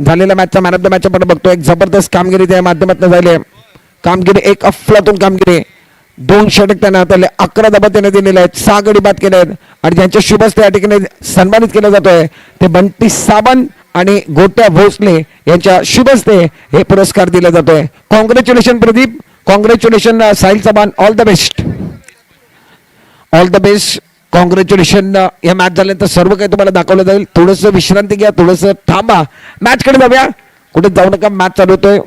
झालेल्या मॅचचा man of the match आपण बघतो. एक जबरदस्त कामगिरी त्या माध्यमातून झाली आहे. कामगिरी एक अफलातून कामगिरी. 2 षटक त्यांना हाताळले, 11 धावा त्याने दिलेल्या आहेत, 6 गडी बाद केले आहेत आणि ज्यांच्या शुभ हस्ते या ठिकाणी सन्मानित केला जातोय ते बंटी साबण आणि गोट्या भोसले यांच्या शुभ हस्ते हे पुरस्कार दिला जातोय. Congratulation Pradeep, congratulation Sahil Chavan, all the best, all the best, congratulation. या मॅच झाल्यानंतर सर्व काही तुम्हाला दाखवलं जाईल. थोडंसं विश्रांती घ्या, थोडंसं थांबा, मॅच कडे जाऊया. कुठे जाऊ नका, मॅच चालू होतोय.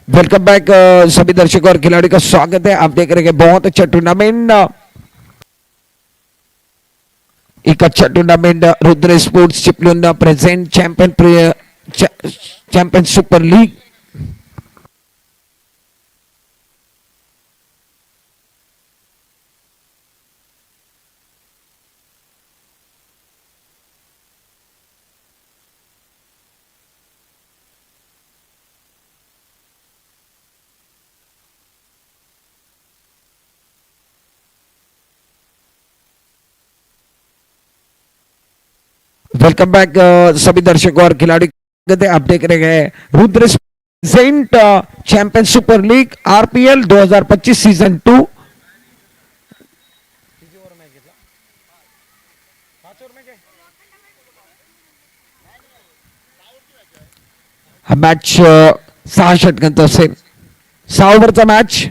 वेलकम बैक सभी दर्शकों और खिलाड़ी का स्वागत है. आप देख रहे हैं बहुत अच्छा टूर्नामेंट, एक अच्छा tournament Rudra sports Chiplun present champion super league. Welcome back सभी दर्शकों और खिलाड़ी, आप देख रहे हैं Rudra present champion super league RPL 2025 season 2. हा मॅच 6 षटकांचा असेल, 6 ओव्हरचा मॅच.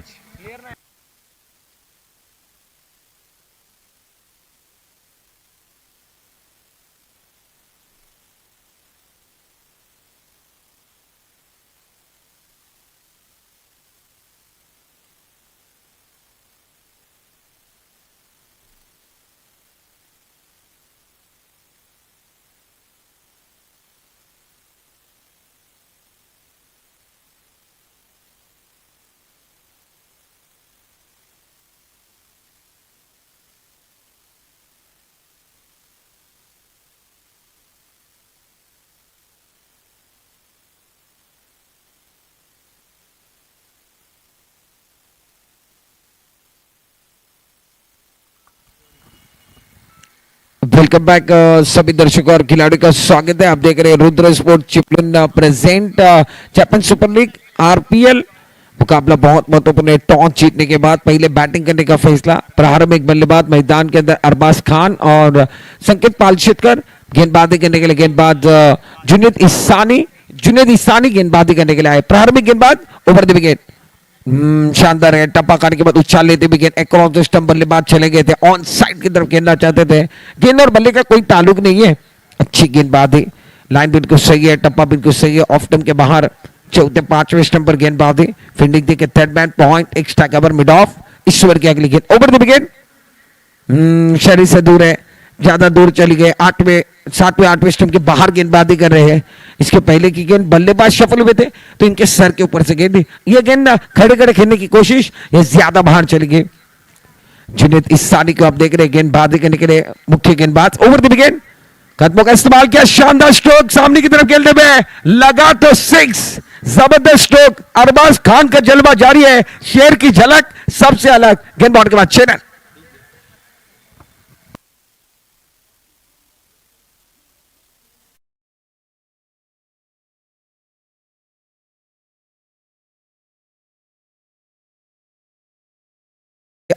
वेलकम बैक सभी दर्शकों और खिलाड़ियों का स्वागत है. आप देख रहे हैं Rudra sports Chiplun present champion super league RPL. मुकाबला बहुत महत्वपूर्ण है. टॉस जीतने के बाद पहले बैटिंग करने का फैसला. प्रारंभिक बल्लेबाज मैदान के अंदर अरबाज खान और संकेत पालशेटकर गेंदबाजी करने के लिए. गेंदबाज जुनेद इसानी गेंदबाजी करने के लिए आए. प्रारंभिक गेंदबाज ओवर द विकेट, शानदार है. टप्पा खाने के बाद उछाल लेते भी गेंद अक्रॉस द स्टंप. बल्लेबाज चले गए थे, ऑन साइड की तरफ खेलना चाहते थे. गेंद और बल्ले का कोई ताल्लुक नहीं है. अच्छी गेंदबाजी, लाइन बिल्कुल सही है, टप्पा बिल्कुल सही है. ऑफ स्टंप के बाहर चौथे 5वें स्टंप पर गेंदबाजी. फील्डिंग देखिए, third man point, extra cover mid of. Is over की अगली गेंद ओवर द विकेट, शरीर से दूर है, ज्यादा दूर चली गए. 7वें 8वें स्टंप के बाहर गेंदबाजी कर रहे हैं. इसके पहले की गेंद बल्लेबाज सफल हुए थे तो इनके सर के ऊपर से गेंद, ये गेंद खड़े खड़े खेलने की कोशिश, ये ज्यादा बाहर चली गई. जुनेद इसानी को आप देख रहे हैं गेंदबाजी करने के लिए मुख्य गेंदबाज. ओवर द विकेट, कदमों का इस्तेमाल किया, शानदार स्ट्रोक सामने की तरफ खेलते हुए लगा तो 6. जबरदस्त स्ट्रोक. अरबाज खान का जलवा जारी है, शेर की झलक सबसे अलग. गेंदबाज के बाद 6 रन.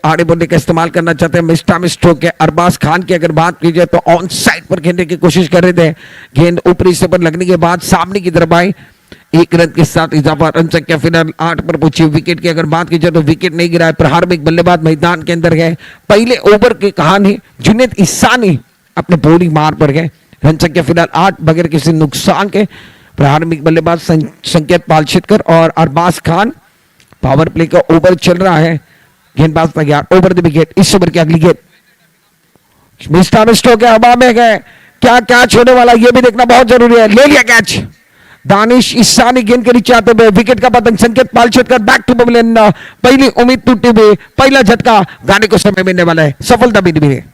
आड़े बोलने का इस्तेमाल करना चाहते हैं. मिस्टा स्ट्रोक के अरबाज खान की अगर बात की जाए तो ऑन साइड पर खेलने की कोशिश कर रहे थे. गेंद ऊपरी से पर लगने के बाद सामने की तरफ आई. 1 रन के साथ इजाफा. रन संख्या फिलहाल 8 पर पहुंची. विकेट की अगर बात की जाए तो विकेट नहीं गिरा है. प्रारंभिक बल्लेबाज मैदान के अंदर गए. पहले ओवर की कहानी जुनेद इसानी अपने बॉलिंग मार पर गए. रन संख्या फिलहाल 8 बगैर किसी नुकसान के. प्रारंभिक बल्लेबाज संकेत पालशेटकर और अरबाज खान पावर प्ले का ओवर चल रहा है, गेंदबाज तैयार, over the wicket, is over की अगली गेंद मिस्टर स्टोक हवा में गए, क्या कैच होने वाला ये भी देखना बहुत जरूरी है, ले लिया कैच, दानिश ईसानी गेंद के नीचे आते हुए विकेट का पतंग, संकेत पालशेटकर बैक टू पवेलियन, पहली उम्मीद टूटी हुई, पहला झटका, गाने को समय मिलने वाला है, सफलता भी मिली है।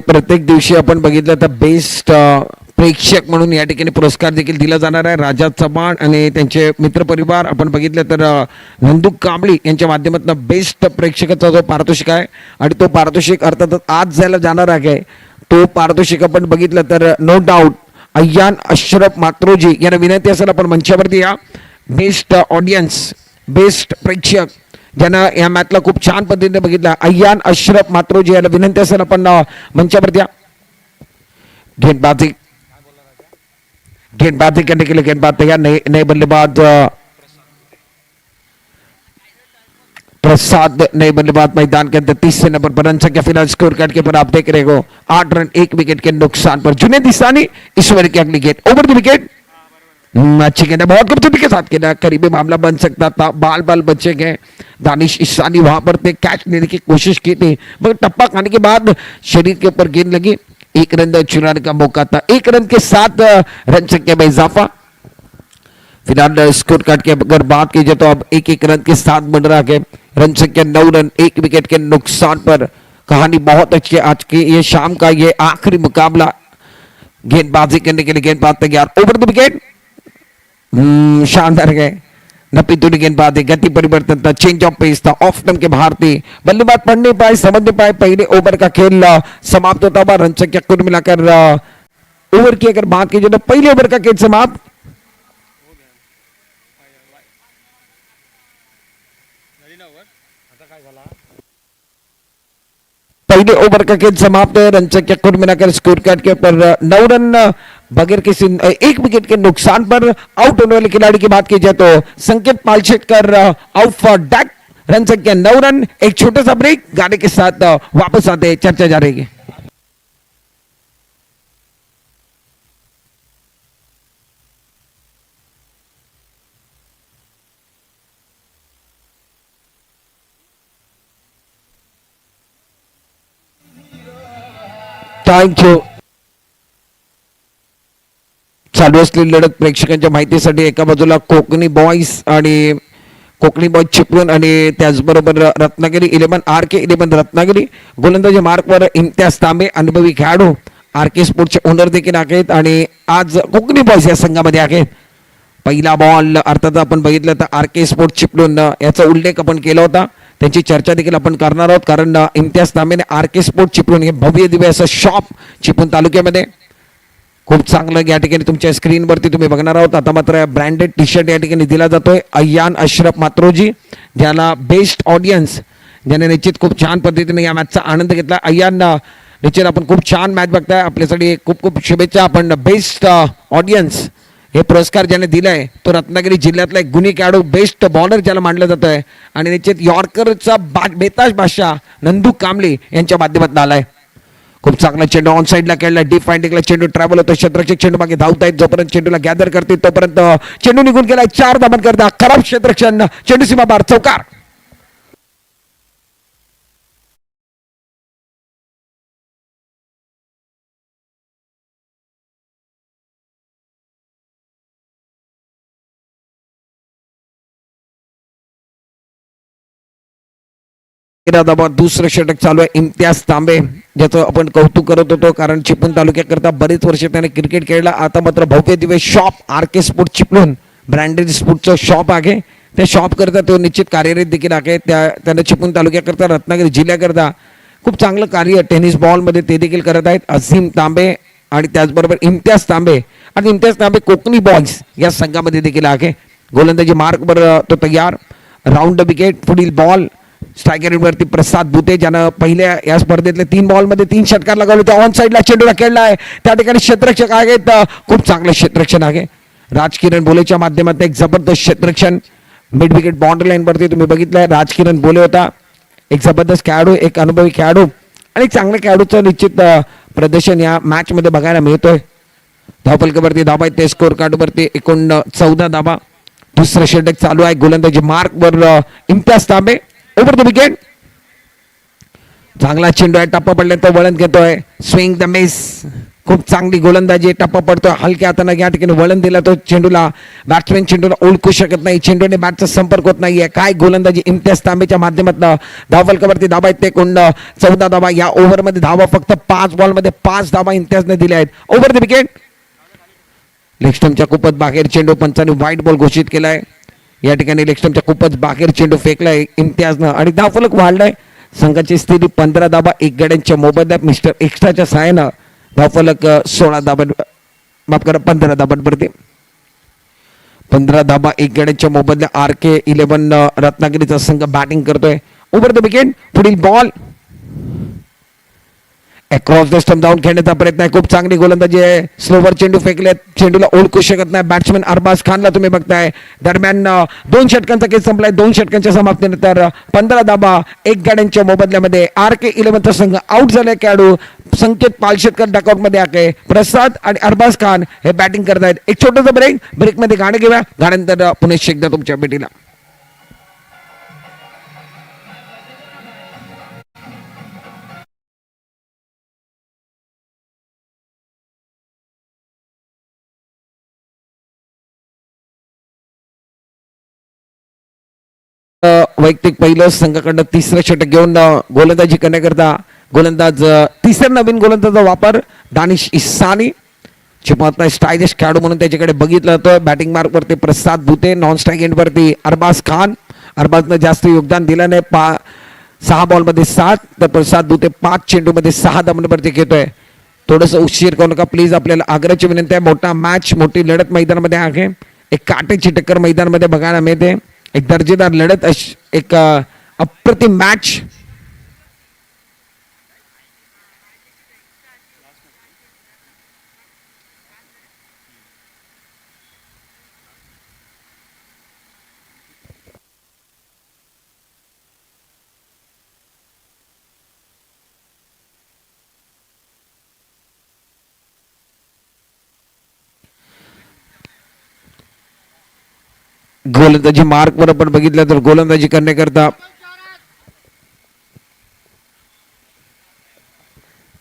प्रत्येक दिवशी आपण बघितलं तर बेस्ट प्रेक्षक म्हणून या ठिकाणी पुरस्कार देखील दिला जाणार आहे. राजा चव्हाण आणि त्यांचे मित्रपरिवार आपण बघितलं तर नंदू कांबळी यांच्या माध्यमातून बेस्ट प्रेक्षकाचा जो पारितोषिक आहे आणि तो पारितोषिक अर्थातच आज जायला जाणार आहे. तो पारितोषिक आपण बघितलं तर नो डाऊट अय्यान अशरफ मात्रोजी यांना विनंती असेल आपण मंचावरती या. बेस्ट ऑडियन्स, बेस्ट प्रेक्षक ज्यांना या मॅचला खूप छान पद्धतीने बघितला, अय्यान अशरफ मात्रोजी याला विनंती असेल आपण मंचावरती या. गेंदबाजी करने के लिए गेंदबाज तैयार, नए बल्लेबाज प्रसाद नए बल्लेबाज मैदान के अंदर 30 नंबर पर. रन संख्या फिलहाल स्कोर कार्ड के ऊपर आप देख रहे हो 8 रन 1 विकेट के नुकसान पर. जुनेद इसानी इस ओवर की अगली गेंद, ओवर द विकेट, अच्छी गेंद, बहुत खूबसूरती के साथ खेला, करीबी मामला बन सकता था, बाल बचे गए. दानिश ईसानी वहां पर थे, कैच लेने की कोशिश की थी मगर टप्पा खाने के बाद शरीर के ऊपर गेंद लगी. एक रन चुराने का मौका था, 1 रन के साथ रन संख्या में इजाफा. फिलहाल स्कोर कार्ड की अगर बात की जाए तो अब 1-1 रन के साथ बन रहा है. रन संख्या 9 रन 1 विकेट के नुकसान पर. कहानी बहुत अच्छी है आज की, ये शाम का ये आखिरी मुकाबला. गेंदबाजी करने के लिए गेंदबाज तैयार, ओवर द विकेट, शानदार गए. नपीतुनी गेंदबाजी, गति परिवर्तन था, चेंज ऑफ पेस था, ऑफ टर्न के बाहर थी, बल्लेबाज पढ़ नहीं पाए, समझ नहीं पाए. पहले ओवर का खेल समाप्त होता हुआ रन संख्या कुल मिलाकर ओवर की अगर बात की जाए तो पहले ओवर का खेल समाप्त. पहले ओवर का खेल समाप्त है. रन संख्या कुल मिलाकर स्कोर कार्ड के ऊपर 9 रन बगैर किसी 1 विकेट के नुकसान पर. आउट होने वाले खिलाड़ी की बात की जाए तो संकेत पालशेटकर आउट फॉर डेथ. रन संख्या 9 रन. एक छोटा सा ब्रेक, गाने के साथ वापस आते चर्चा जा रही है. थँक्यू. चालू असलेली लढत प्रेक्षकांच्या माहितीसाठी एका बाजूला कोकणी बॉयज आणि कोकणी बॉयज चिपळूण आणि त्याचबरोबर रत्नागिरी 11 RK 11 रत्नागिरी. गोलंदाजी मार्कवर इम्तियाज तांबे अनुभवी खेळाडू RK स्पोर्टचे ओनर देखील आहेत आणि आज कोकणी बॉयज या संघामध्ये आहेत. पहिला बॉल अर्थात आपण बघितलं तर RK स्पोर्ट चिपळूण याचा उल्लेख आपण केला होता, त्यांची चर्चा देखील आपण करणार आहोत कारण इम्तियाज तांबेने RK स्पोर्ट चिपळूण हे भव्य दिव्य असं शॉप चिपळूण तालुक्यामध्ये खूप चांगलं या ठिकाणी तुमच्या स्क्रीनवरती तुम्ही बघणार आहोत. आता मात्र ब्रँडेड टी शर्ट या ठिकाणी दिला जातोय. अय्यान अशरफ मात्रोजी ज्याला बेस्ट ऑडियन्स, ज्याने निश्चित खूप छान पद्धतीने या मॅचचा आनंद घेतला. अय्यान निश्चित आपण खूप छान मॅच बघताय, आपल्यासाठी खूप खूप शुभेच्छा. आपण बेस्ट ऑडियन्स हे पुरस्कार ज्याने दिलाय तो रत्नागिरी जिल्ह्यातला एक गुणी खेळाडू, बेस्ट बॉलर ज्याला मानलं जात आहे आणि निश्चित यॉर्करचा बेताज बादशाह नंदू कांबळे यांच्या माध्यमातून आलाय. खूप चांगला चेंडू ऑन साईडला खेळला, डीप फाइंडिंगला चेंडू ट्रॅव्हल होतो, क्षेत्ररक्षक चेंडू मागे धावतायत, जोपर्यंत चेंडूला गॅदर करते तोपर्यंत चेंडू निघून गेलाय. 4 धावन करता खराब क्षेत्ररक्षण, चेंडू सीमा बार, चौकार. दुसरं षटक चालू आहे. इम्तियाज तांबे ज्याचं आपण कौतुक करत होतो कारण चिपळूण तालुक्याकरता बरेच वर्ष त्याने क्रिकेट खेळला. आता मात्र भव्य दिव्य shop RK sport Chiplun branded स्पोर्टचं शॉप आहे, त्या शॉप करता तो निश्चित कार्यरत देखील आहे. त्याने चिपळूण तालुक्याकरता रत्नागिरी जिल्ह्याकरता खूप चांगलं कार्य टेनिस बॉलमध्ये ते देखील करत आहेत. अझीम तांबे आणि त्याचबरोबर इम्तियाज तांबे, आणि इम्तियाज तांबे कोकणी बॉयज या संघामध्ये देखील आहे. गोलंदाजी मार्कवर तो तयार, राऊंड विकेट, पुढील बॉल स्ट्रायकर वरती प्रसाद भुते, ज्यानं पहिल्या या स्पर्धेतले 3 बॉलमध्ये 3 षटकार लगावले होते. ऑन साईडला चेंडूला खेळला आहे, त्या ठिकाणी क्षेत्ररक्षक आहेत, खूप चांगलं क्षेत्ररक्षण आहे. राजकिरण बोलेच्या माध्यमातून एक जबरदस्त क्षेत्ररक्षण मिड विकेट बाउंड्री लाईन वरती तुम्ही बघितलंय. राजकिरण बोले होता, एक जबरदस्त खेळाडू, एक अनुभवी खेळाडू आणि चांगल्या खेळाडूचं निश्चित प्रदर्शन या मॅच मध्ये बघायला मिळतोय. धावफलकावरती धाबा आहेत, ते स्कोर कार्ड वरती एकूण 14 धाबा. दुसरं षटक चालू आहे. गोलंदाजी मार्क वर इम्तियाज तांबे ओव्हर द विकेट. चांगला चेंडू आहे, टप्पा पडल्यानंतर वळण घेतोय, स्विंग द मिस. खूप चांगली गोलंदाजी, टप्पा पडतोय, हलक्या हाताने या ठिकाणी वळण दिला तो चेंडूला. बॅट्समॅन चेंडूला ओळखू शकत नाही, चेंडूने बॅटचा संपर्क होत नाहीये. काय गोलंदाजी इम्तियाज तांबेच्या माध्यमातून. धावफलकावरती धाबा आहेत, ते एकूण 14 धाबा. या ओव्हरमध्ये धावा फक्त 5 बॉलमध्ये 5 धाबा इम्तियाजने दिल्या आहेत. Over the wicket. लेगस्टम्पच्या खूपच बाहेर चेंडू, पंचांनी व्हाईट बॉल घोषित केलाय. या ठिकाणी लेगस्टम्पच्या खूपच बाहेर चेंडू फेकलाय इम्तियाजनं आणि धावफलक वाढलाय. संघाची स्थिती 15 धाबा 1 गड्यांच्या मोबदल्यात मिस्टर एक्स्ट्राच्या सहाय्यानं धावफलक 16 धाबा, माफ करा 15 धाबांवरती. 15 धाबा 1 गड्यांच्या मोबदल्यात RK11 रत्नागिरीचा संघ बॅटिंग करतोय. Over the wicket. पुढील बॉल अक्रॉस द स्टंप जाऊन खेळण्याचा प्रयत्न आहे. खूप चांगली गोलंदाजी आहे, स्लोवर चेंडू फेकले, चेंडूला ओळखू शकत नाही बॅट्समॅन अरबाज खानला तुम्ही बघताय. दरम्यान 2 षटकांचा खेळ संपलाय. 2 षटकांच्या समाप्तीनंतर 15 धाबा 1 गाड्यांच्या मोबदल्यामध्ये RK11चा संघ आउट झाले. खेळाडू संकेत पालशेतकर डकआउट मध्ये आहे. प्रसाद आणि अरबाज खान हे बॅटिंग करतायत. एक छोटासा ब्रेक मध्ये गाणं घेऊया, गाण्यानंतर पुन्हा एकदा तुमच्या भेटीला. वैयक्तिक पहिलं संघाकडनं तिसरं षटक घेऊन गोलंदाजी करण्याकरता गोलंदाज तिसऱ्या नवीन गोलंदाजाचा वापर दानिश इसानी. चिपळूण स्टायलिश खेळाडू म्हणून त्याच्याकडे बघितलं जातं. बॅटिंग मार्क वरती प्रसाद भुते, नॉन स्ट्राईक एंड वरती अरबाज खान. अरबाजनं जास्त योगदान दिलं नाही, 6 बॉलमध्ये 7, तर प्रसाद भुते 5 चेंडूमध्ये 6 धावांवरती घेतोय. थोडंसं उशीर करू नका प्लीज, आपल्याला आग्रहाची विनंती आहे. मोठा मॅच, मोठी लढत मैदानामध्ये आहे. एक काटेची टक्कर मैदानामध्ये बघायला मिळते. एक दर्जेदार लढत, एक अप्रतिम मॅच. गोलंदाजी मार्क वर आपण बघितलं तर गोलंदाजी करण्याकरता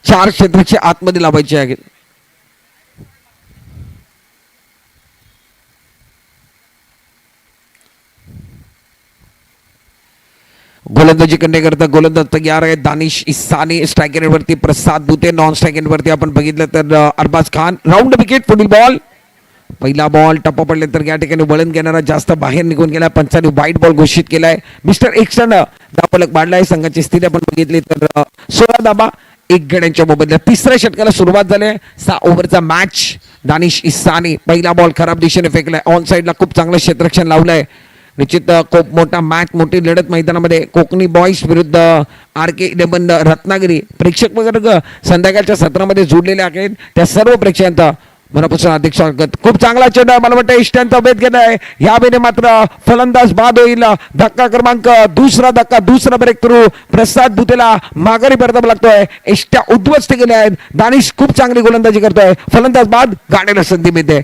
4 क्षेत्राचे आतमध्ये लावायचे आहेत. गोलंदाजी करण्याकरता गोलंदाज तयार आहे. दानिश इसानी. स्ट्रायकर वरती प्रसाद भुते, नॉन स्ट्रायकर वरती आपण बघितलं तर अरबाज खान. Round wicket. पुढील बॉल. पहिला बॉल टप्पा पडले तर या ठिकाणी वळण घेणारा जास्त बाहेर निघून गेला. पंचांनी व्हाईट बॉल घोषित केलाय. मिस्टर एक्स्ट्रानं धावफलक वाढलाय. संघाची स्थिती आपण बघितली तर 16 धाबा 1 गड्यांच्या मोबदल्यात. तिसऱ्या षटकाला सुरुवात झाली. 6 ओव्हरचा मॅच. दानिश इसानी पहिला बॉल खराब दिशेने फेकलाय. ऑन साईडला खूप चांगलं क्षेत्ररक्षण लावलंय. निश्चित खूप मोठा मॅच, मोठी लढत मैदानामध्ये. कोकणी बॉईज विरुद्ध RK11 रत्नागिरी. प्रेक्षक वर्ग संध्याकाळच्या सत्रामध्ये जोडलेले आहेत. त्या सर्व प्रेक्षकांचा मनापासून हार्दिक स्वागत. खूप चांगला चेंडू, मला वाटतं इष्टांचा भेद घेतलाय. या वेळी मात्र फलंदाज बाद होईल. धक्का क्रमांक दुसरा धक्का, दुसरा ब्रेक थ्रू. प्रसाद भुतेला माघारी परतावा लागतोय. इष्ट्या उद्ध्वस्त केल्या आहेत. दानिश खूप चांगली गोलंदाजी करतोय. फलंदाज बाद, गाड्याला संधी मिळते.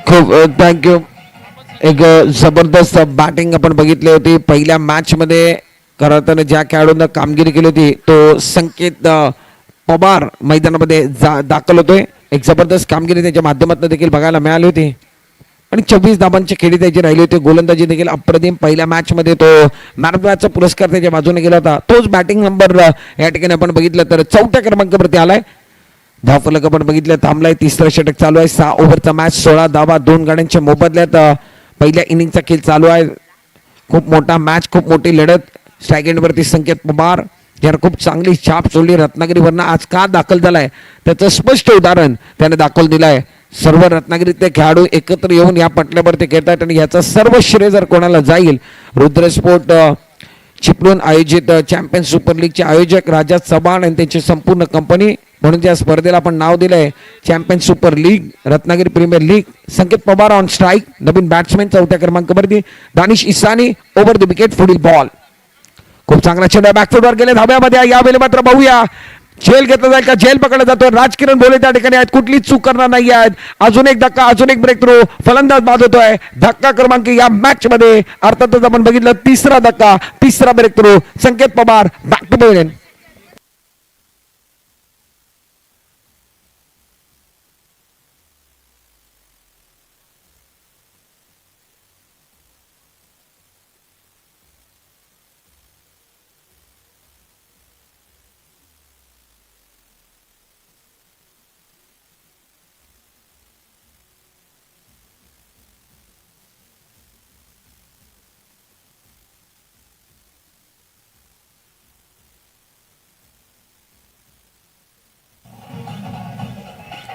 खूप थँक्यू. एक जबरदस्त बॅटिंग आपण बघितली होती पहिल्या मॅच मध्ये. खरं तर ज्या खेळाडूंना कामगिरी केली होती तो संकेत पवार मैदानामध्ये दाखल होतोय. एक जबरदस्त कामगिरी त्याच्या माध्यमातून देखील बघायला मिळाली होती आणि 24 धाबांची खेळी त्याची राहिली होती. गोलंदाजी देखील अप्रतिम. पहिल्या मॅच मध्ये तो मॅन ऑफ द मॅचचा पुरस्कार त्याच्या बाजूने गेला होता. तोच बॅटिंग नंबर या ठिकाणी आपण बघितलं तर 4थ्या क्रमांकावरती आलाय. धावफलक आपण बघितलं थांबलाय. तिसरं षटक चालू आहे. 6 ओव्हरचा मॅच, 16 धावा 2 गाड्यांच्या मोबदल्यात. पहिल्या इनिंगचा खेळ चालू आहे. खूप मोठा मॅच, खूप मोठी लढत. स्ट्राईक एंडवरती संकेत पवार यानं खूप चांगली छाप सोडली. रत्नागिरीवरनं आज का दाखल झालाय त्याचं स्पष्ट उदाहरण त्याने दाखवून दिलं आहे. सर्व रत्नागिरीतले खेळाडू एकत्र येऊन या पटल्यावरती खेळतात आणि याचा सर्व श्रेय जर कोणाला जाईल, रुद्रस्फोट चिपळूण आयोजित चॅम्पियन सुपर लीगचे आयोजक राजा चव्हाण आणि त्यांची संपूर्ण कंपनी, म्हणून त्या स्पर्धेला आपण नाव दिलंय champion super league, Ratnagiri premier league. Sanket Pawar on strike, नवीन बॅट्समॅन चौथ्या क्रमांकावरती Danish Isani over the wicket, पुढील बॉल. खूप चांगला चेंडू बॅकफुटवर गेले धाब्यामध्ये. यावेळी मात्र पाहूया झेल घेतला जाईल का, झेल पकडला जातो. राजकिरण बोले त्या ठिकाणी आहेत, कुठलीच चूक करणार नाही आहेत. अजून एक धक्का, अजून एक ब्रेक थ्रू, फलंदाज बाद होतोय. धक्का क्रमांक या मॅच मध्ये अर्थातच आपण बघितलं तिसरा धक्का, तिसरा breakthrough. Sanket Pawar back to pavilion.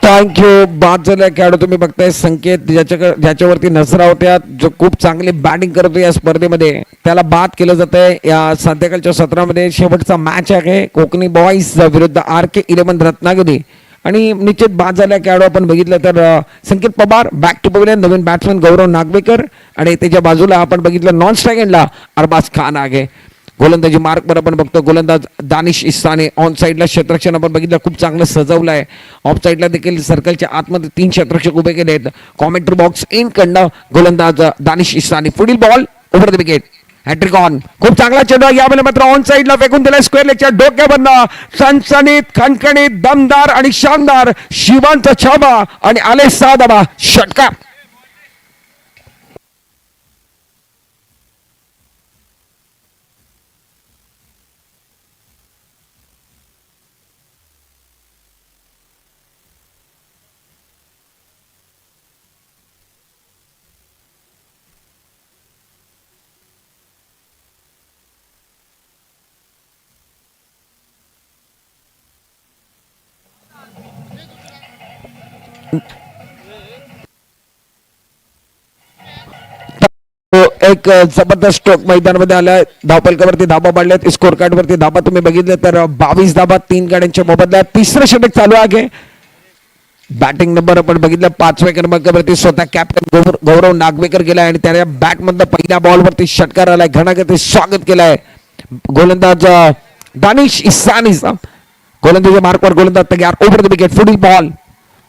Thank you. बाद झाल्या खेळाडू तुम्ही बघताय संकेत, ज्याच्यावरती नजरा होत्या, जो खूप चांगली बॅटिंग करतो या स्पर्धेमध्ये, त्याला बाद केलं जात आहे. या संध्याकाळच्या सत्रामध्ये शेवटचा मॅच आहे कोकणी बॉईज विरुद्ध RK11 रत्नागिरी. आणि निश्चित बाद झाल्या खेळाडू आपण बघितलं तर Sanket Pawar back to pavilion, नवीन बॅट्समॅन गौरव नागवेकर आणि त्याच्या बाजूला आपण बघितलं नॉन स्ट्राईक एंडला अरबाज खान आहे. गोलंदाजी मार्कवर आपण बघतो गोलंदाज दानिश इसाने. ऑन साईडला क्षेत्ररक्षण आपण बघितलं खूप चांगलं सजवलं आहे. ऑफ साईडला देखील सर्कलच्या आतमध्ये 3 क्षेत्ररक्षक उभे केले आहेत. कॉमेंट्री बॉक्स इन कडनं गोलंदाज दानिश इसाने, पुढील ball over the wicket, hattrick on. खूप चांगला चेंडू यावेळी मात्र ऑन साईडला फेकून दिलाय स्क्वेअर लेगच्या डोक्यावरनं. सणसणीत, खणखणीत, दमदार आणि शानदार शिवांचा छाबा आणि आले 6 धावा, षटकार. एक जबरदस्त स्ट्रोक मैदानामध्ये आलाय. धावपलकावरती धाबा पाडल्यात. स्कोर कार्ड वरती धाबा तुम्ही बघितले तर 22 धाबा 3 गाड्यांच्या मोबदल्यात. तिसरं षटक चालू आहे. बॅटिंग नंबर आपण बघितलं 5व्या क्रमांकावरती स्वतः कॅप्टन गौरव नागवेकर गेलाय आणि त्याने बॅट मधनं पहिल्या बॉलवरती षटकार आलाय. घणाघाती स्वागत केलाय गोलंदाज दानिश इसानीचा. गोलंदाजी मार्कवर गोलंदाज तयार, ओव्हर द विकेट, पुढील बॉल.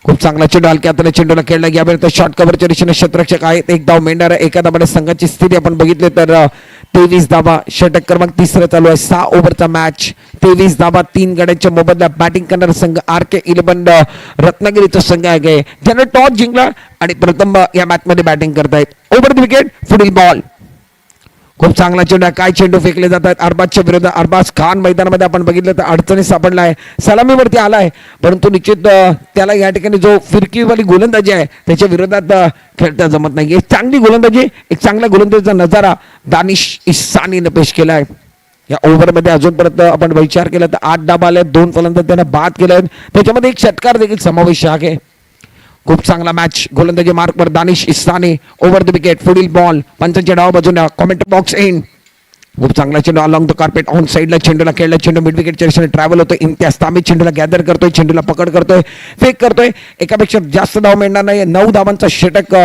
खूप चांगला चेंडू हलक्या हाताने चेंडूला खेळला गेला. शॉर्ट कव्हरच्या दिशेने क्षेत्ररक्षक आहेत. एक धाव मिळणार आहे. एका धावाने संघाची स्थिती आपण बघितली तर 23 धावा. षटक क्रमांक तिसरं चालू आहे. 6 ओव्हरचा मॅच, 23 धावा, 3 गड्यांच्या मोबदल्यात बॅटिंग करणारा संघ RK11 रत्नागिरीचा संघ आहे, ज्याने टॉस जिंकला आणि प्रथम या मॅच मध्ये बॅटिंग करतायत. ओव्हर द विकेट, पुढील बॉल. खूप चांगला चेंडू, काय चेंडू फेकले जातात अरबाजच्या विरुद्ध. अरबाज खान मैदानामध्ये आपण बघितलं तर अडचणी सापडला आहे. सलामीवरती आलाय, परंतु निश्चित त्याला या ठिकाणी जो फिरकीवाली गोलंदाजी आहे त्याच्या विरोधात खेळता जमत नाही. एक चांगली गोलंदाजी, एक चांगल्या गोलंदाजीचा नजारा दानिश इसानीने पेश केला आहे. या ओव्हरमध्ये अजूनपर्यंत आपण विचार केला तर 8 धाबा आले, 2 फलंदाज त्यांना बाद केले आहेत. त्याच्यामध्ये एक षटकार देखील समावेश आहे. खूप चांगला मॅच. गोलंदाजी मार्कवर Danish Isani, over the wicket, पुढील बॉल. पंचांच्या डाव बाजूने कॉमेंट बॉक्स इन. खूप चांगला चेंडू अलॉंग द कार्पेट ऑन साईडला चेंडूला खेळला. चेंडू मिड विकेटच्या दिशेने ट्रॅव्हल होतोय. इम्तियाज तांबे चेंडूला गॅदर करतोय, चेंडूला पकड करतोय, फेक करतोय. एकापेक्षा जास्त धाव मिळणार नाही. 9 धावांचा षटक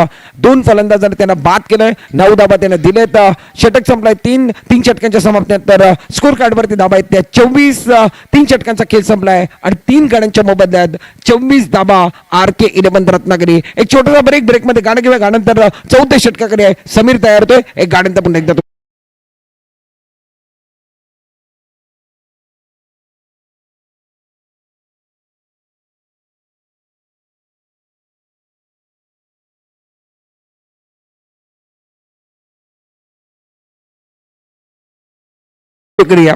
2 फलंदाजांनी त्यांना बाद केलंय. 9 धाबा त्याने दिलेत. षटक संपलाय. 3 षटकांच्या समाप्तीत तर स्कोर कार्डवरती धाबा आहेत त्या 24. 3 षटकांचा खेळ संपलाय आणि 3 गाड्यांच्या मोबदल्यात 24 धाबा RK11 रत्नागिरी. एक छोटासा ब्रेक मध्ये गाणं किंवा गाण्यानंतर 4थ्या षटकाकडे समीर तयार होतोय. एक गाड्यांतर पुन्हा एकदा शुक्रिया.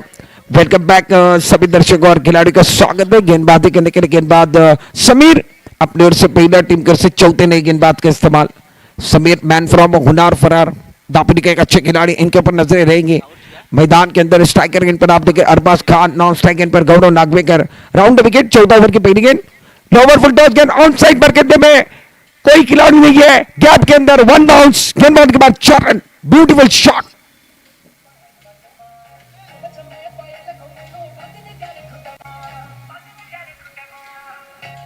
वेलकम बैक सभी दर्शकों और खिलाड़ी का स्वागत है. गेंदबाजी करने के लिए गेंदबाज समीर अपनी ओर से पहला टीम कर से चौथे नए गेंदबाज का इस्तेमाल. समीर मैन फ्रॉम हुनार फरार दापुरी का एक अच्छे खिलाड़ी, इनके ऊपर नजरें रहेंगी। मैदान के अंदर स्ट्राइकर गेंद पर आप देखिए अरबाज खान, नॉन स्ट्राइक गेंद पर गौरव नागवेकर। राउंड विकेट 14 ओवर की पहली गेंद, लोअर फुल टॉस गेंद ऑन साइड पर खेलने में कोई खिलाड़ी नहीं है। गैप के अंदर वन बाउंस, गेंद बाउंस के बाद 4 रन, ब्यूटीफुल शॉट।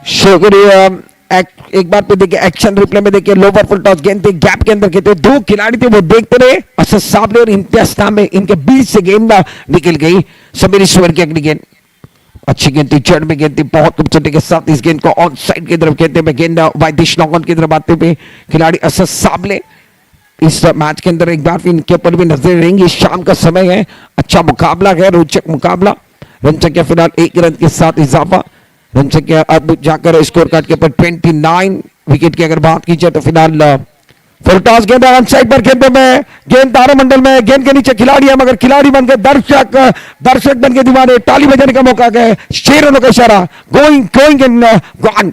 शुक्रिया। एक बार पे देखिए एक्शन रिप्ले में देखिए लोअर फुल टॉस गेंद थी, गैप के अंदर खेलते दो खिलाड़ी थे वो देखते रहे। असद साबले और इम्तियाज नाम में इनके बीच से गेंद निकल गई। समीर ईश्वर की अगली गेंद अच्छी गेंद थी, चढ़ में गेंद थी, बहुत खूबसूरती के साथ इस गेंद को ऑन साइड की तरफ खेलते हुए गेंद वाइदिश लॉन्ग ऑन की तरफ आते हुए खिलाड़ी असद साबले। इस मैच के अंदर एक बार फिर इनके ऊपर भी नजर रहेंगी। शाम का समय है, अच्छा मुकाबला है, रोचक मुकाबला। रन संख्या फिलहाल 1 रन के साथ इजाफा। रन संख्या अब जाकर स्कोर कार्ड के ऊपर 29। विकेट की अगर बात की जाए तो फिलहाल फुल टॉस गेंद ऑन साइड पर खेलते में गेंद तारामंडल में, गेंद के नीचे खिलाड़ी है मगर खिलाड़ी बन के दर्शक बन के दीवाने, ताली बजाने का मौका गए। 6 रनों का इशारा, गोइंग गोइंग इन गॉन।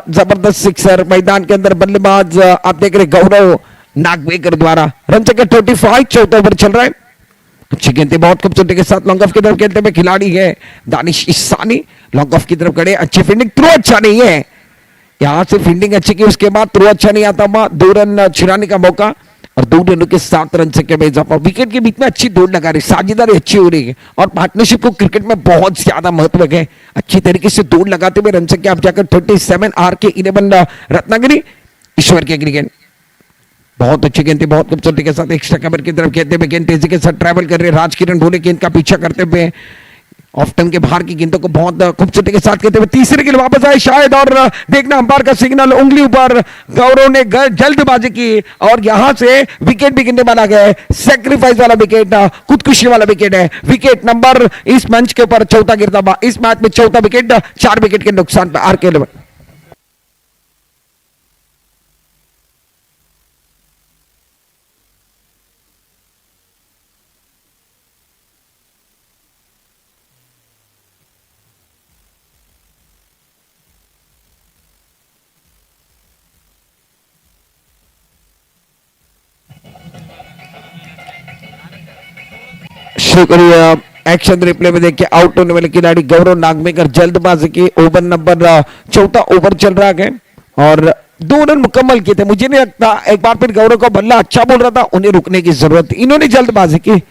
जबरदस्त सिक्सर, मैदान के अंदर बल्लेबाज आप देख रहे गौरव नागवेकर द्वारा। रन संख्या 25, 14 ओवर चल रहा है। अच्छी गेंद बहुत खूबसूरती के साथ लॉन्ग ऑफ की तरफ खेलते हुए खिलाड़ी है दानिश इसानी, लॉन्ग ऑफ की तरफ खड़े, अच्छी फील्डिंग, थ्रो अच्छा नहीं है। यहां से फील्डिंग अच्छी की, उसके बाद थ्रो अच्छा नहीं आता, 2 रन छिड़ाने का मौका और 2 रनों के 7 रन संख्या में इजाफा। विकेट के बीच में अच्छी दौड़ लगा रही, साझेदारी अच्छी हो रही है और पार्टनरशिप को क्रिकेट में बहुत ज्यादा महत्व है। अच्छी तरीके से दौड़ लगाते हुए रन संख्या आप जाकर 37। RK11 रत्नागिरी ईश्वर की अगली गेंद बहुत अच्छी गेंद थी, बहुत खूबसूरती के साथ एक्स्ट्रा कवर की तरफ खेलते हुए गेंद तेजी के साथ ट्रैवल कर रहे राजकिरण भोले गेंद का पीछा करते हुए ऑफ टर्न के बाहर की गेंदों को बहुत खूबसूरती के साथ खेलते हुए तीसरे के लिए वापस आए शायद और देखना अंपायर का सिग्नल उंगली ऊपर। गौरव ने जल्दबाजी की और यहां से विकेट भी गिनने वाला गया। सैक्रिफाइस वाला विकेट, खुदकुशी वाला विकेट है। विकेट नंबर इस मंच के ऊपर चौथा गिरता, इस मैच में चौथा विकेट, 4 विकेट के नुकसान पर RK11। शुक्रिया। एक्शन रिप्ले में देखिए आउट होने वाले खिलाड़ी गौरव नागवेकर जल्दबाजी की। ओवर नंबर 14 ओवर चल रहा है और 2 रन मुकम्मल किए थे। मुझे नहीं लगता, एक बार फिर गौरव का बल्ला अच्छा बोल रहा था, उन्हें रुकने की जरूरत थी, इन्होंने जल्दबाजी की।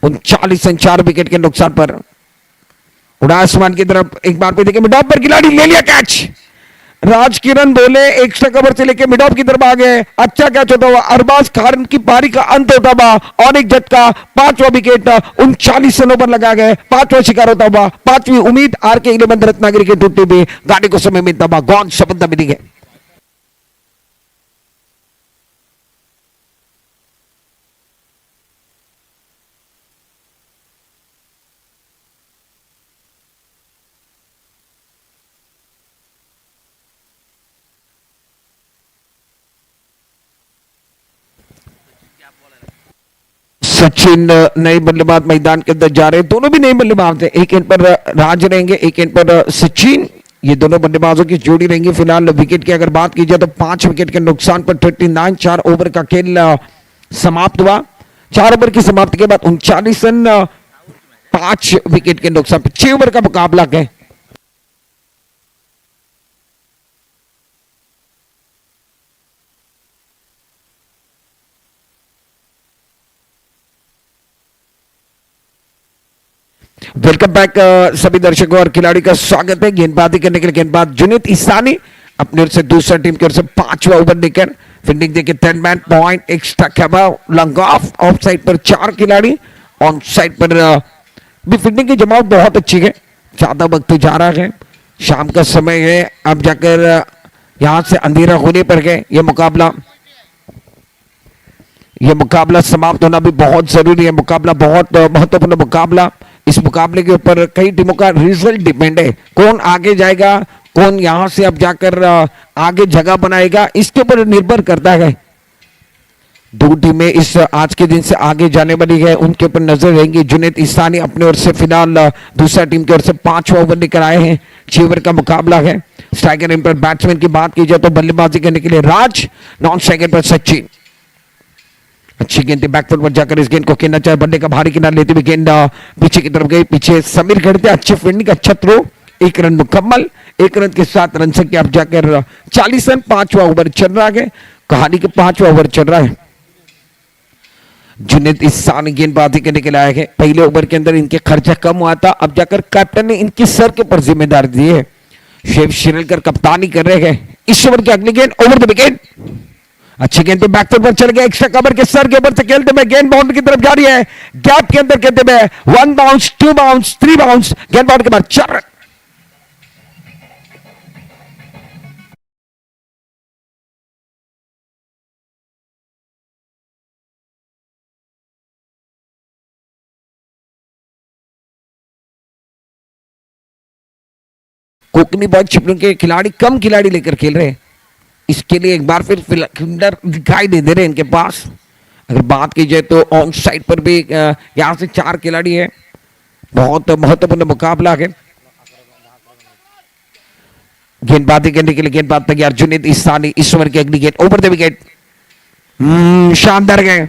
39 रन 4 विकेट के नुकसान पर उड़ा आसमान की तरफ एक बार फिर देखिए मिड ऑफ पर खिलाड़ी ले लिया कैच। राजकिरण बोले एक्स्ट्रा कवर से लेके मिड ऑफ की तरफ आ गए, अच्छा कैच होता हुआ अरबाज खान की पारी का अंत होता हुआ और एक झटका, 5वां विकेट, 39 रनों पर लगा गए, 5वां शिकार होता हुआ, 5वीं उम्मीद RK11 रत्नागिरी के टूटते हुए गाड़ी को समय मिलता हुआ गॉन शब्द मिली है। सचिन नए बल्लेबाज मैदान के अंदर जा रहे हैं, दोनों भी नए बल्लेबाज हैं। एक एंड पर राज रहेंगे, एक एंड पर सचिन, ये दोनों बल्लेबाजों की जोड़ी रहेंगी। फिलहाल विकेट की अगर बात की जाए तो 5 विकेट के नुकसान पर 39। 4 ओवर का खेल समाप्त हुआ। 4 ओवर की समाप्ति के बाद 39 रन 5 विकेट के नुकसान पर 6 ओवर का मुकाबला है। वेलकम बैक सभी दर्शकों और खिलाड़ी का स्वागत है। गेंदबाजी करने के लिए गेंदबाज जुनेद ईसानी अपनी ओर से दूसरा टीम की ओर से 5वां ओवर लेकर फील्डिंग देखिए 10 man point extra cover long off side पर 4 खिलाड़ी, ऑन साइड पर भी फील्डिंग की जमावट बहुत अच्छी है। ज्यादा वक्त तो जा रहा है, शाम का समय है, अब जाकर यहां से अंधेरा होने पर गए यह मुकाबला समाप्त होना भी बहुत जरूरी है। मुकाबला बहुत महत्वपूर्ण मुकाबला, इस मुकाबले के ऊपर कई टीमों का रिजल्ट डिपेंड है, कौन आगे जाएगा, कौन यहां से अब जाकर आगे जगह बनाएगा, इसके ऊपर निर्भर करता है। दो टीमें इस आज के दिन से आगे जाने वाली है, उनके ऊपर नजर रहेंगी। जुनैद इसानी अपने ओर से फिलहाल दूसरा टीम की ओर से 5वां ओवर लेकर आए हैं। 6 ओवर का मुकाबला है। स्ट्राइकर इन पर बैट्समैन की बात की जाए तो बल्लेबाजी करने के लिए राज, नॉन स्ट्राइकर पर सचिन। अच्छी गेंद बैकफुट पर जाकर इस गेंद को खेलना चाहे, बल्ले का भारी किनारा लेते हुए गेंद पीछे की तरफ गई। पीछे समीर खड़ते, अच्छे फील्डिंग, अच्छा थ्रो, 1 रन मुकम्मल। 1 रन के साथ रन संख्या अब जाकर 40 रन। 5वां ओवर चल रहा है, कहानी के 5वां ओवर चल रहा है। जुनैद इसानी गेंदबाजी करने के लायक है। पहले ओवर के अंदर इनके खर्चा कम हुआ था, अब जाकर कैप्टन ने इनके सर के ऊपर जिम्मेदारी दी है। शेव शिरलकर कप्तानी कर रहे हैं। इस ओवर की अगली गेंद ओवर द विकेट, अच्छी गेंद पे बैकफुट पर चल गया, एक्स्ट्रा कवर के सर के ऊपर से खेलते हुए गेंद बाउंड्री की तरफ जा रही है। गैप के अंदर खेलते हुए 1 बाउंस, 2 बाउंस, 3 बाउंस, गेंद बाउंड्री के बाद 4 रन। कोकनी बॉय छिपड़ों के खिलाड़ी कम खिलाड़ी लेकर खेल रहे हैं, इसके लिए एक बार फिर फील्डर दिखाई दे रहे हैं इनके पास। अगर बात की जाए तो ऑन साइड पर भी यहां से 4 खिलाड़ी है। बहुत महत्वपूर्ण मुकाबला है। गेंदबाजी करने के लिए गेंदबाज तैयार। जुनैद इसानी इस ओवर की अगली गेंद ओवर द विकेट, शानदार गेंद,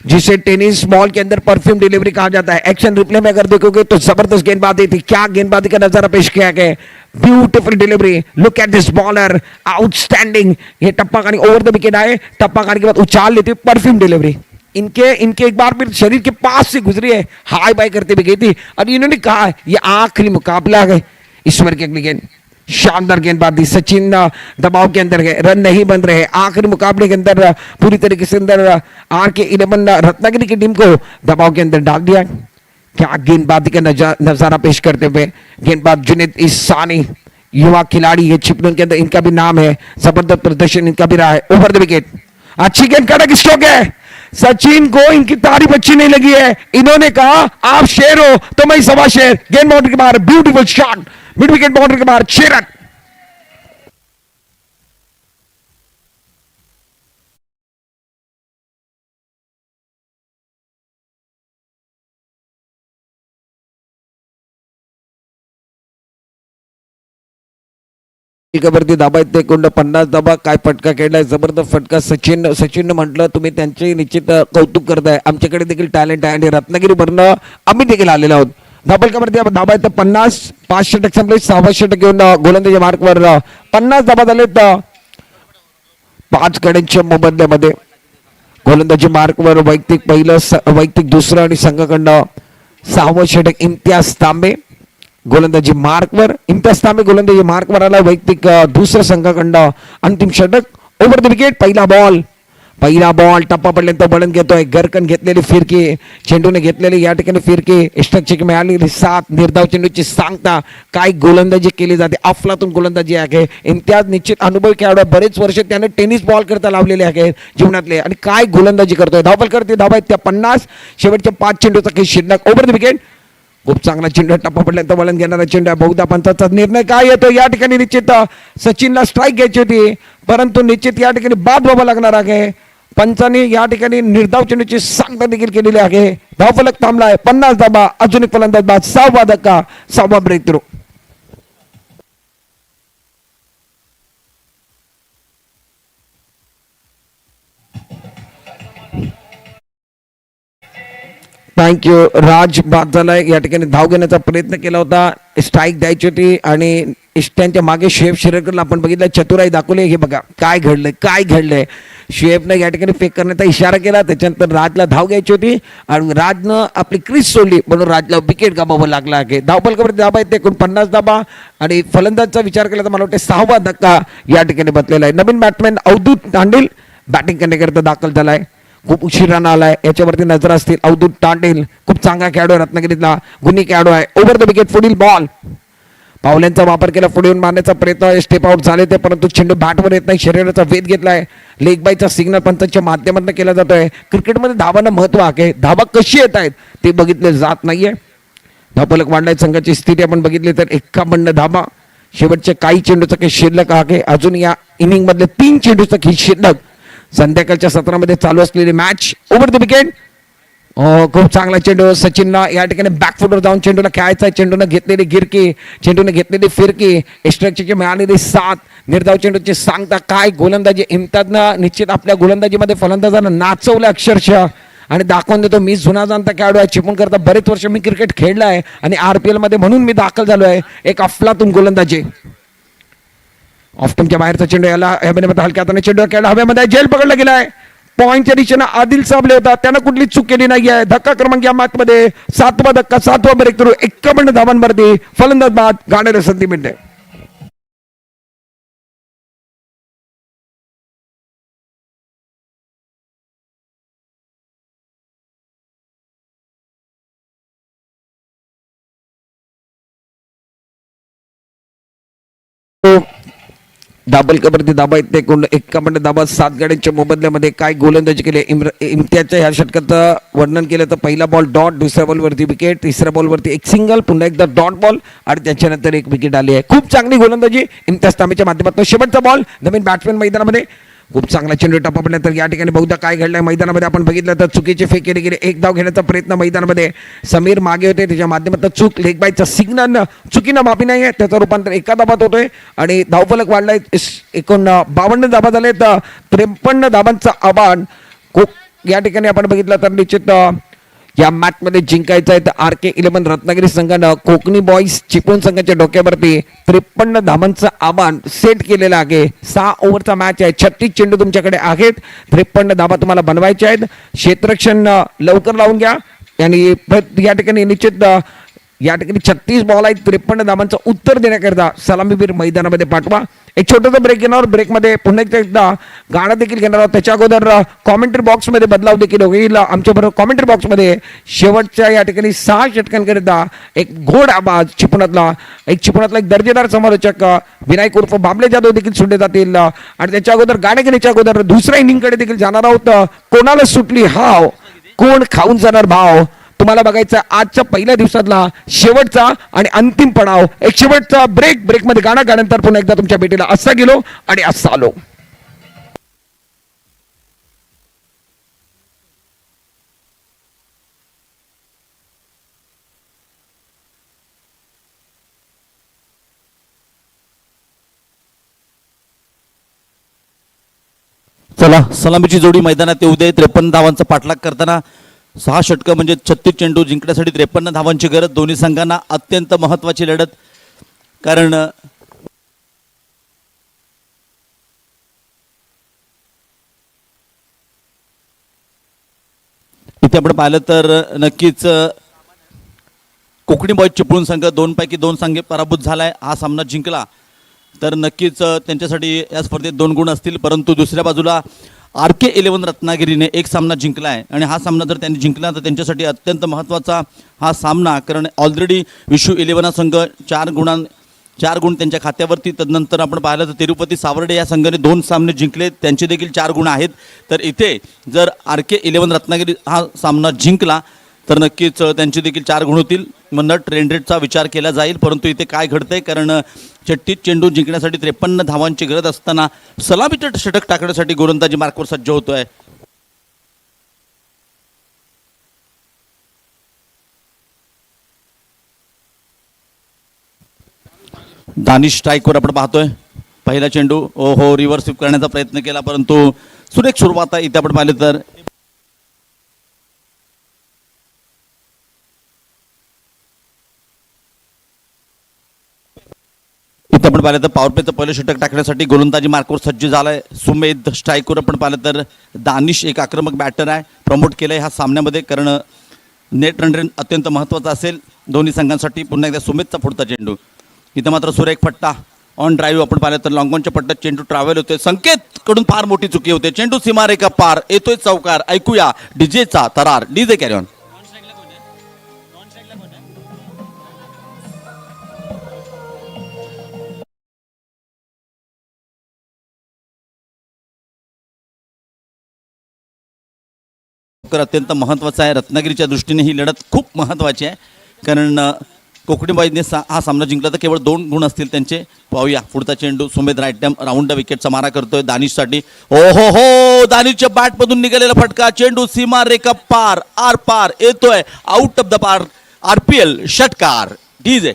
जिसे टेनिस बॉल के अंदर परफ्यूम डिलीवरी कहा जाता है। एक्शन रिप्ले में अगर देखोगे तो जबरदस्त गेंदबाजी थी। क्या गेंदबाजी का नजारा पेश किया गया, beautiful delivery, look at this bowler, outstanding. ये टप्पा खानी ओवर द विकेट आए, टप्पा खानी के बाद उछाल लेती हुई परफ्यूम डिलीवरी इनके इनके एक बार फिर शरीर के पास से गुजरी है, हाई बाई करते हुए गई थी और इन्होंने कहा ये आखिरी मुकाबला है। इस ओवर की अगली गेंद, शानदार गेंदबाजी। सचिन दबाव के अंदर है, रन नहीं बन रहे। आखिरी मुकाबले के अंदर पूरी तरीके से अंदर RK11 रत्नागिरी की टीम को दबाव के अंदर डाल दिया। क्या गेंदबाजी का नजारा पेश करते हुए गेंदबाज जुनैद इसानी, युवा खिलाड़ी है छिपड़ों के अंदर, इनका भी नाम है, जबरदस्त प्रदर्शन इनका भी रहा है। ओवर द विकेट, अच्छी गेंद, कड़क स्ट्रोक है। सचिन को इनकी तारीफ अच्छी नहीं लगी है, इन्होंने कहा आप शेर हो तो मैं सवा शेर। गेंद बाउंड्री के बाहर, beautiful shot, mid wicket boundary के बाहर, 6 रन। वरती धाबा आहेत एकूण 50 धाबा, काय फटका खेळलाय, जबरदस्त फटका। सचिन म्हटलं तुम्ही त्यांचे निश्चित कौतुक करताय, आमच्याकडे देखील टॅलेंट आहे आणि रत्नागिरीवरनं आम्ही देखील आलेलो आहोत। धाबलकावरती धाबा आहेत 50, 5 षटक संपले, 6वा षटक घेऊन गोलंदाजी मार्कवर 50 धाबा झालेत 5 गड्यांच्या मोबदल्यामध्ये। गोलंदाजी मार्कवर वैयक्तिक पहिलं, वैयक्तिक दुसरं आणि संघाकडनं 6वं षटक इम्तियाज तांबे गोलंदाजी मार्कवर। इम्तियाज तांबे गोलंदाजी मार्कवर आला, वैयक्तिक दुसरं संघाकडनं अंतिम षटक। ओव्हर द विकेट, पहिला बॉल टप्पा पडल्यानंतर वळण घेतोय, गरकन घेतलेली फिरकी, चेंडूने घेतलेली या ठिकाणी फिरकी, इष्टचिक मिळालेली 7, निर्धाव चेंडूची सांगता काय गोलंदाजी केली जाते, अफलातून गोलंदाजी आहे। इम्तियाज निश्चित अनुभवी खेळाडू, बरेच वर्ष त्याने टेनिस बॉल करता लावलेले आहे जीवनातले, आणि काय गोलंदाजी करतोय। धावफल करते, धावा आहेत त्या 50, शेवटच्या 5 चेंडूचा काही शिल्लक। ओव्हर द विकेट, खूप चांगला चेंडू, टप्पा पडल्यानंतर वळण घेणारा चेंडू आहे। बहुधा पंचाचा निर्णय काय येतो या ठिकाणी, निश्चित सचिनला स्ट्राईक घ्यायची होती, परंतु निश्चित या ठिकाणी बाद व्हावं लागणार आहे। पंचांनी या ठिकाणी निर्धाव चेंडूची सांगता देखील केलेली आहे। धावफलक थांबलाय, 50 धाबा, अजून एक फलंदाज बाद, 6वा धक्का, 6वा ब्रेक थ्रू। थँक्यू। राज बाद झालाय, या ठिकाणी धाव घेण्याचा प्रयत्न केला होता, स्ट्राईक द्यायची होती आणि त्यांच्या मागे शुएब शिरकरला आपण बघितलं, चतुराई दाखवली। हे बघा काय घडलंय, शुएबने या ठिकाणी फेक करण्याचा इशारा केला, त्याच्यानंतर राजला धाव घ्यायची होती आणि राजनं आपली क्रीज सोडली म्हणून राजला विकेट गमावं लागला आहे। धावफलकावर धाबा आहेत एकूण 50 धाबा आणि फलंदाजचा विचार केला तर मला वाटतं 6वा धक्का या ठिकाणी बसलेला आहे। नवीन बॅट्समॅन अवधूत तांडील बॅटिंग करण्याकरिता दाखल झालाय, खूप उशिरानं आलाय, याच्यावरती नजर असतील। अवधूत तांडेल खूप चांगला खेळाडू आहे, रत्नागिरीतला गुणी खेळाडू आहे। ओव्हर द विकेट, पुढील बॉल, पावल्यांचा वापर केला, पुढे येऊन मारण्याचा प्रयत्न, स्टेप आउट झाले ते, परंतु चेंडू बॅटवर येत नाही, शरीराचा वेध घेतलाय। लेग बायचा सिग्नल पंचांच्या माध्यमातून केला जातोय। क्रिकेटमध्ये धावांना महत्व आहे, धावा कशी येत आहेत ते बघितले जात नाहीये। धावफलक वाढलाय संघाची स्थिती आपण बघितली तर 51 धाबा. शेवटचे काही चेंडूचा काही शिल्लक आहे. अजून या इनिंग मधले 3 चेंडूचा काही शिल्लक. संध्याकाळच्या सत्रामध्ये चालू असलेली मॅच. Over the wicket. खूप चांगला चेंडू सचिनला या ठिकाणी बॅकफुटवर जाऊन चेंडूला खेळायचा आहे. चेंडूने घेतलेली गिरकी, चेंडूने घेतलेली फिरकी, एक्स्ट्राची मिळालेली साथ, निर्धाव चेंडूची सांगता काय गोलंदाजी. इम्तियाजनं निश्चित आपल्या गोलंदाजीमध्ये फलंदाजांना नाचवलं अक्षरशः आणि दाखवून देतो मी जुना जाणता खेळाडू आहे. चिपळूण करता बरेच वर्ष मी क्रिकेट खेळलं आहे आणि RPL मध्ये म्हणून मी दाखल झालो आहे. एक अफलातून गोलंदाजी. ऑफटमच्या बाहेरचा चेंडू याला हवेमध्ये हलक्या हाताने चेंडू खेळला हवेमध्ये जेल पकडला गेलाय. पॉईंटच्या दिशेनं आदिल साबले होता, त्यानं कुठली चूक केली नाहीये. धक्का क्रमांक या मॅच मध्ये 7वा धक्का, 7वा ब्रेक थ्रू. 51 धावांवरती फलंदाज बाद. गाणारे संधी मिळते. दाबलकावरती दाबा येते. 51 धाबा 7 गाड्यांच्या मोबदल्यामध्ये काय गोलंदाजी केली. इम्तियाजच्या ह्या षटकाचं वर्णन केलं तर पहिला बॉल डॉट, दुसऱ्या बॉलवरती विकेट, तिसऱ्या बॉलवरती एक सिंगल, पुन्हा एकदा डॉट बॉल आणि त्याच्यानंतर एक विकेट आली आहे. खूप चांगली गोलंदाजी इम्तियाज तांबेच्या माध्यमातून. शेवटचा बॉल नवीन बॅट्समॅन मैदानामध्ये. खूप चांगला चेंडू टप्पापल्यानंतर या ठिकाणी बहुधा काय घडलंय मैदानामध्ये आपण बघितलं तर चुकीचे फेक केले गेले. एक धाव घेण्याचा प्रयत्न मैदानामध्ये. समीर मागे होते, त्याच्या माध्यमातून चूक. लेग बायचा सिग्नल चुकीनं माफी नाही आहे, त्याचं रूपांतर एका धाबात होतोय आणि धावफलक वाढलाय. 52 धाबा झाले तर 53 धाबांचा आव्हान या ठिकाणी आपण बघितलं तर निश्चित या मॅच मध्ये जिंकायचं आहे. तर RK11 रत्नागिरी संघानं कोकणी बॉईज चिपळूण संघाच्या डोक्यावरती 53 धावांचं आव्हान सेट केलेलं आहे. 6 ओव्हरचा मॅच आहे. 36 चेंडू तुमच्याकडे आहेत. 53 धावा तुम्हाला बनवायच्या आहेत. क्षेत्ररक्षण लवकर लावून घ्या आणि या ठिकाणी निश्चित या ठिकाणी 36 बॉल आहेत. 53 धावांचं उत्तर देण्याकरता सलामीवीर मैदानामध्ये पाठवा. एक छोटासा ब्रेक घेणार. ब्रेकमध्ये पुन्हा एकदा गाणं देखील घेणार आहोत. त्याच्या अगोदर कॉमेंट्री बॉक्समध्ये बदलाव देखील होईल आमच्याबरोबर. कॉमेंट्री बॉक्समध्ये शेवटच्या या ठिकाणी 6 षटकांकरिता एक घोड आवाज चिपळूणातला एक दर्जेदार समालोचक विनायक उर्फ बाबले जाधव देखील सुटले जातील आणि त्याच्या अगोदर गाणे घेण्याच्या अगोदर दुसऱ्या इनिंगकडे देखील जाणार आहोत. कोणाला सुटली हाव, कोण खाऊन जाणार भाव. तुम्हाला बघायचं आजच्या पहिल्या दिवसातला शेवटचा आणि अंतिम पडाव. एक शेवटचा ब्रेकमध्ये गाणं गाण्यानंतर पुन्हा एकदा तुमच्या भेटीला असा गेलो आणि असा आलो. चला, सलामीची जोडी मैदानात येऊ दे. 53 धावांचा पाठलाग करताना 6 षटकं म्हणजे 36 चेंडू जिंकण्यासाठी 53 धावांची गरज. दोन्ही संघांना अत्यंत महत्वाची लढत. कारण इथे आपण पाहिलं तर नक्कीच कोकणी बॉईज चिपळूण संघ 2 पैकी 2 संघे पराभूत झालाय. हा सामना जिंकला तर नक्कीच त्यांच्यासाठी या स्पर्धेत 2 गुण असतील. परंतु दुसऱ्या बाजूला RK11 रत्नागिरीने एक सामना जिंकला आहे आणि हा सामना जर त्यांनी जिंकला तर त्यांच्यासाठी अत्यंत महत्त्वाचा हा सामना. कारण ऑलरेडी विश्व 11 संघ 4 गुण त्यांच्या खात्यावरती. तदनंतर आपण पाहिलं तर तिरुपती सावर्डे या संघाने 2 सामने जिंकले, त्यांचे देखील 4 गुण आहेत. तर इथे जर RK11 रत्नागिरी हा सामना जिंकला तर नक्कीच त्यांचे देखील 4 गुण होतील. मग ट्रेंड रेटचा विचार केला जाईल. परंतु इथे काय घडतंय, कारण 36 चेंडू जिंकण्यासाठी 53 धावांची गरज असताना सलामीचं षटक टाकण्यासाठी गोलंदाजी मार्कवर सज्ज होतोय. दानिश स्ट्राईकवर आपण पाहतोय. पहिला चेंडू रिव्हर्स स्वीप करण्याचा प्रयत्न केला, परंतु सुरेख सुरुवात आहे. इथे आपण पाहिलं तर इथे आपण पाहिलं तर पॉवर प्लेचं पहिलं षटक टाकण्यासाठी गोलंदाजी मार्कवर सज्ज झालाय सुमेध. स्ट्राईकवर आपण पाहिलं तर दानिश एक आक्रमक बॅटर आहे. प्रमोट केलंय ह्या सामन्यामध्ये, कारण नेट रन रेट अत्यंत महत्त्वाचं असेल दोन्ही संघांसाठी. पुन्हा एकदा सुमेधचा पुढचा चेंडू. इथं मात्र सुरेख फट्टा ऑन ड्राईव्ह आपण पाहिलं तर लॉंगॉनच्या पट्ट्यात चेंडू ट्रॅव्हल होते. संकेत कडून फार मोठी चुकी होते. चेंडू सीमारेखा पार येतोय चौकार. ऐकूया डीजेचा तरार. DJ carry on. अत्यंत महत्त्वाचं आहे. रत्नागिरीच्या दृष्टीने ही लढत खूप महत्त्वाची आहे, कारण कोकणीबाईने हा सामना जिंकला तर केवळ 2 गुण असतील त्यांचे. पाहूया पुढचा चेंडू. सुमेध रायटम राऊंड विकेटचा मारा करतोय दानिशसाठी. ओ हो हो, दानिशच्या बॅटमधून निघालेला फटका. चेंडू सीमा रेखा पार आर पार येतोय. आउट ऑफ द पार. RPL षटकार. डीजे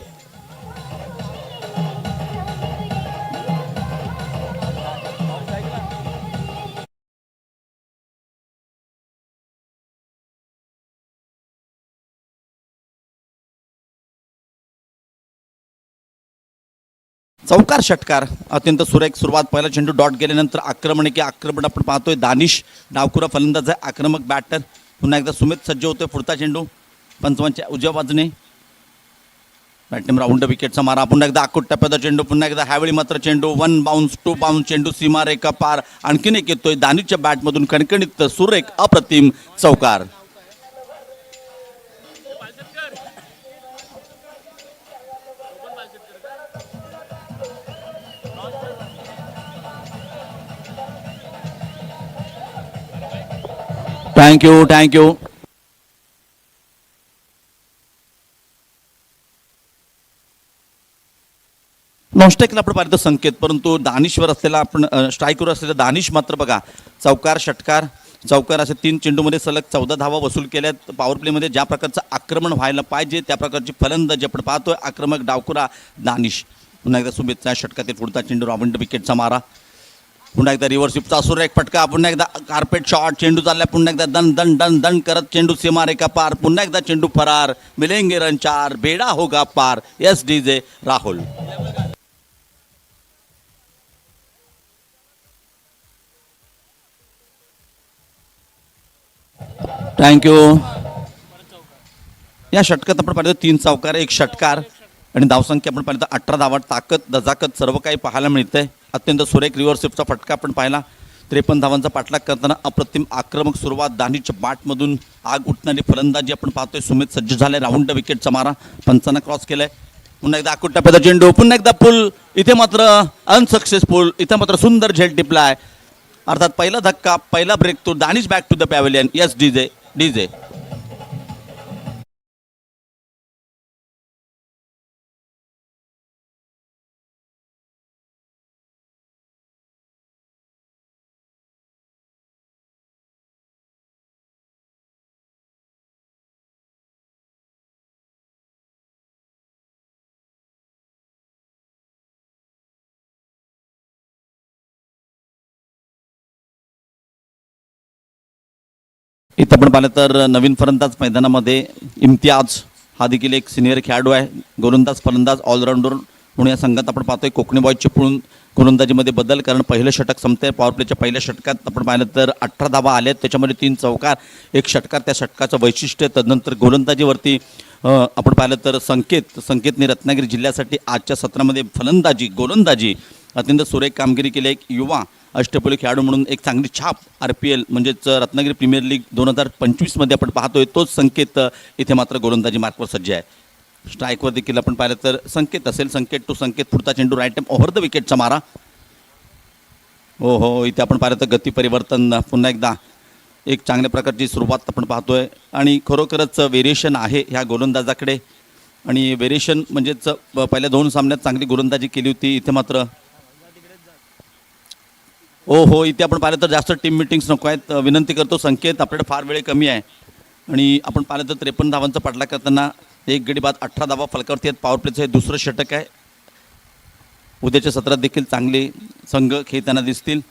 चौकार षटकार. अत्यंत सुरेख सुरुवात. पहिला चेंडू डॉट गेल्यानंतर आक्रमण आपण पाहतोय. दानिश डावखुरा फलंदाज आहे, आक्रमक बॅटर. पुन्हा एकदा सुमित सज्ज होतोय. पुढचा चेंडू पंचवांच्या उजव्या बाजूने. बॅटम राऊंड विकेटचा मारा. पुन्हा एकदा आकुट टप्प्याचा चेंडू. पुन्हा एकदा ह्यावेळी मात्र चेंडू 1 बाउन्स 2 बाउन्स. चेंडू सीमा रेखा पार. आणखीन एक येतोय दानिशच्या बॅटमधून. कणकणीत सुरेख अप्रतिम चौकार. थँक्यू. नॉनस्ट्राईकला आपण पाहिलं संकेत, परंतु दानिशवर असलेला आपण स्ट्राईकवर असलेला दानिश मात्र बघा चौकार षटकार. चौकार असे 3 चेंडूमध्ये सलग 14 धावा वसूल केल्यात. पॉवर प्लेमध्ये ज्या प्रकारचं आक्रमण व्हायला पाहिजे त्या प्रकारची फलंदाजी आपण पाहतोय. आक्रमक डावखुरा दानिश. पुन्हा एकदा शुभेच्छा. षटकातील पुढचा चेंडू रावंड विकेटचा मारा. पुन्हा एकदा रिव्हर्स स्वीपचा सुरेख फटका. पुन्हा एकदा कार्पेट शॉट. चेंडू चालला. पुन्हा एकदा दन दन दन दन करत चेंडू सीमारेखा पार. पुन्हा एकदा चेंडू फरार. मिलेंगे रन 4. बेडा होगा पार. S DJ Rahul. थँक्यू. या षटकात आपण पाहिलं 3 चौकार 1 षटकार आणि धावसंख्या आपण पाहिलं 18 धावा. ताकद दजाकत सर्व काही पाहायला मिळतंय. अत्यंत सुरेख रिव्हर्स स्वीपचा फटका आपण पाहिला. 53 धावांचा पाठलाग करताना अप्रतिम आक्रमक सुरुवात. दानिशच्या बॅटमधून आग उठणारी फलंदाजी आपण पाहतोय. सुमित सज्ज झाले. राऊंड विकेटचा मारा. पंचांना क्रॉस केलाय. पुन्हा एकदा आकुट टप्प्याचा चेंडू. पुन्हा एकदा पुल. इथे मात्र अनसक्सेसफुल. इथे मात्र सुंदर झेल टिपलाय. अर्थात पहिला धक्का, पहिला ब्रेक तो. Danish back to the pavilion. Yes DJ. इथं आपण पाहिलं तर नवीन फलंदाज मैदानामध्ये इम्तियाज हा देखील एक सिनियर खेळाडू आहे. गोलंदाज फलंदाज ऑलराऊंडर म्हणून या संघात आपण पाहतोय. कोकणी बॉयजचे पुढून गोलंदाजीमध्ये बदल, कारण पहिलं षटक संपतंय. पॉवर प्लेच्या पहिल्या षटकात आपण पाहिलं तर 18 धावा आल्या. त्याच्यामध्ये 3 चौकार 1 षटकार त्या षटकाचं वैशिष्ट्य. तदनंतर गोलंदाजीवरती आपण पाहिलं तर संकेतने रत्नागिरी जिल्ह्यासाठी आजच्या सत्रामध्ये गोलंदाजी अत्यंत सुरेख कामगिरी केली. एक युवा अष्टपैलू खेळाडू म्हणून एक चांगली छाप RPL म्हणजेच रत्नागिरी प्रीमियर लीग 2025मध्ये आपण पाहतोय. तोच संकेत इथे मात्र गोलंदाजी मार्कवर सज्ज आहे. स्ट्राईकवर देखील आपण पाहिलं तर संकेत असेल. संकेत टू संकेत. पुढचा चेंडू राईट ओव्हर द विकेटचा मारा. हो, इथे आपण पाहिलं तर गती परिवर्तन. पुन्हा एकदा एक चांगल्या प्रकारची सुरुवात आपण पाहतोय आणि खरोखरच व्हेरिएशन आहे ह्या गोलंदाजाकडे. आणि व्हेरिएशन म्हणजेच पहिल्या 2 सामन्यात चांगली गोलंदाजी केली होती. इथे मात्र इथे आपण पाहिलं तर जास्त टीम मिटिंग्स नको आहेत. विनंती करतो संकेत, आपल्याकडे फार वेळ कमी आहे. आणि आपण पाहिलं तर 53 धावांचा पाठलाग करताना 1 गडी बाद 18 धावा फलकावरती आहेत. पॉवर प्लेचं हे दुसरं षटक आहे. उद्याच्या सत्रात देखील चांगले संघ खेळताना दिसतील.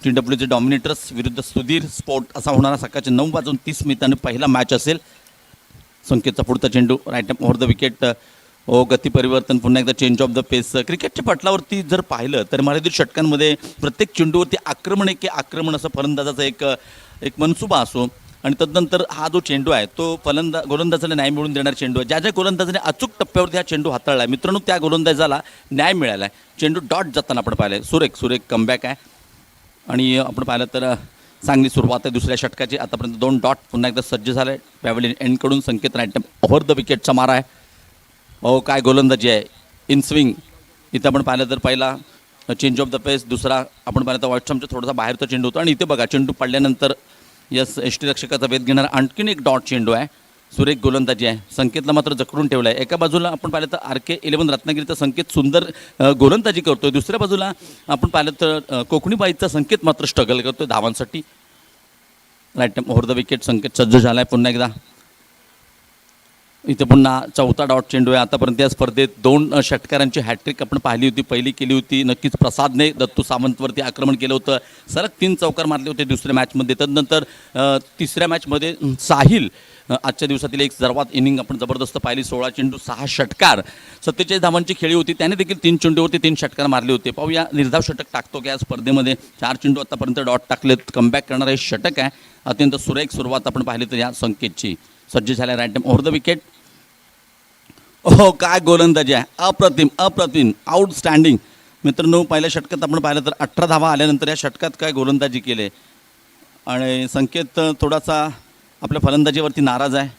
TWचे डॉमिनेटर्स विरुद्ध सुधीर स्पोर्ट असा होणारा सकाळच्या 9:30 पहिला मॅच असेल. संकेतचा पुढचा चेंडू राईट ओव्हर द विकेट. गती परिवर्तन. पुन्हा एकदा चेंज ऑफ द पेस. क्रिकेटच्या पटलावरती जर पाहिलं तर मर्यादित षटकांमध्ये प्रत्येक चेंडूवरती आक्रमण असं फलंदाजाचा एक मनसुबा असो. आणि तदनंतर हा जो चेंडू आहे तो गोलंदाजाला न्याय मिळवून देणारा चेंडू आहे. ज्या गोलंदाजाने अचूक टप्प्यावरती हा चेंडू हाताळला आहे मित्रांनो, त्या गोलंदाजाला न्याय मिळाला आहे. चेंडू डॉट जाताना आपण पाहिलं आहे. सुरेख कमबॅक आहे. आणि आपण पाहिलं तर चांगली सुरुवात आहे दुसऱ्या षटकाची. आतापर्यंत 2 डॉट. पुन्हा एकदा सज्ज झालं आहे पॅव्हलियन एंडकडून. संकेत राईट ओव्हर द विकेटचा मारा आहे. काय गोलंदाजी आहे. In swing. इथं आपण पाहिलं तर पहिला चेंज ऑफ द पेस. दुसरा आपण पाहिलं तर वॉटसमचा थोडासा बाहेरचा चेंडू होता. आणि इथे बघा चेंडू पडल्यानंतर एस टी रक्षकाचा वेध घेणारा आणखीन एक डॉट चेंडू आहे. सुरेख गोलंदाजी आहे. संकेतला मात्र जखडून ठेवला आहे. एका बाजूला आपण पाहिलं तर RK11 रत्नागिरीचा संकेत सुंदर गोलंदाजी करतोय, दुसऱ्या बाजूला आपण पाहिलं तर कोकणी बाईचा संकेत मात्र स्ट्रगल करतोय धावांसाठी. राईट ओव्हर द विकेट संकेत सज्ज झाला आहे पुन्हा एकदा. इथे पुन्हा चौथा डॉट चेंडू आहे. आतापर्यंत या स्पर्धेत 2 षटकारांची हॅट्रिक आपण पाहिली होती. पहिली केली होती नक्कीच प्रसादने दत्तू सावंतवरती आक्रमण केलं होतं, सलग 3 चौकार मारले होते दुसऱ्या मॅचमध्ये. तदनंतर तिसऱ्या मॅचमध्ये साहिल आजच्या दिवसातील एक सर्वात इनिंग आपण जबरदस्त पाहिली. 16 चेंडू 6 षटकार 47 धावांची खेळी होती. त्याने देखील 3 चेंडूवरती 3 षटकार मारले होते. पाहूया निर्धाव षटक टाकतो की या स्पर्धेमध्ये. 4 चेंडू आतापर्यंत डॉट टाकलेत. कमबॅक करणारं हे षटक आहे. अत्यंत सुरेख सुरुवात आपण पाहिली तर या संकेतची. सज्ज झाल्या राईट ओव्हर द विकेट. हो काय गोलंदाजी आहे, अप्रतिम अप्रतिम आउटस्टँडिंग. मित्रांनो पहिल्या षटकात आपण पाहिलं तर 18 धावा आल्यानंतर या षटकात काय गोलंदाजी केले. आणि संकेत थोडासा आपल्या फलंदाजीवरती नाराज आहे,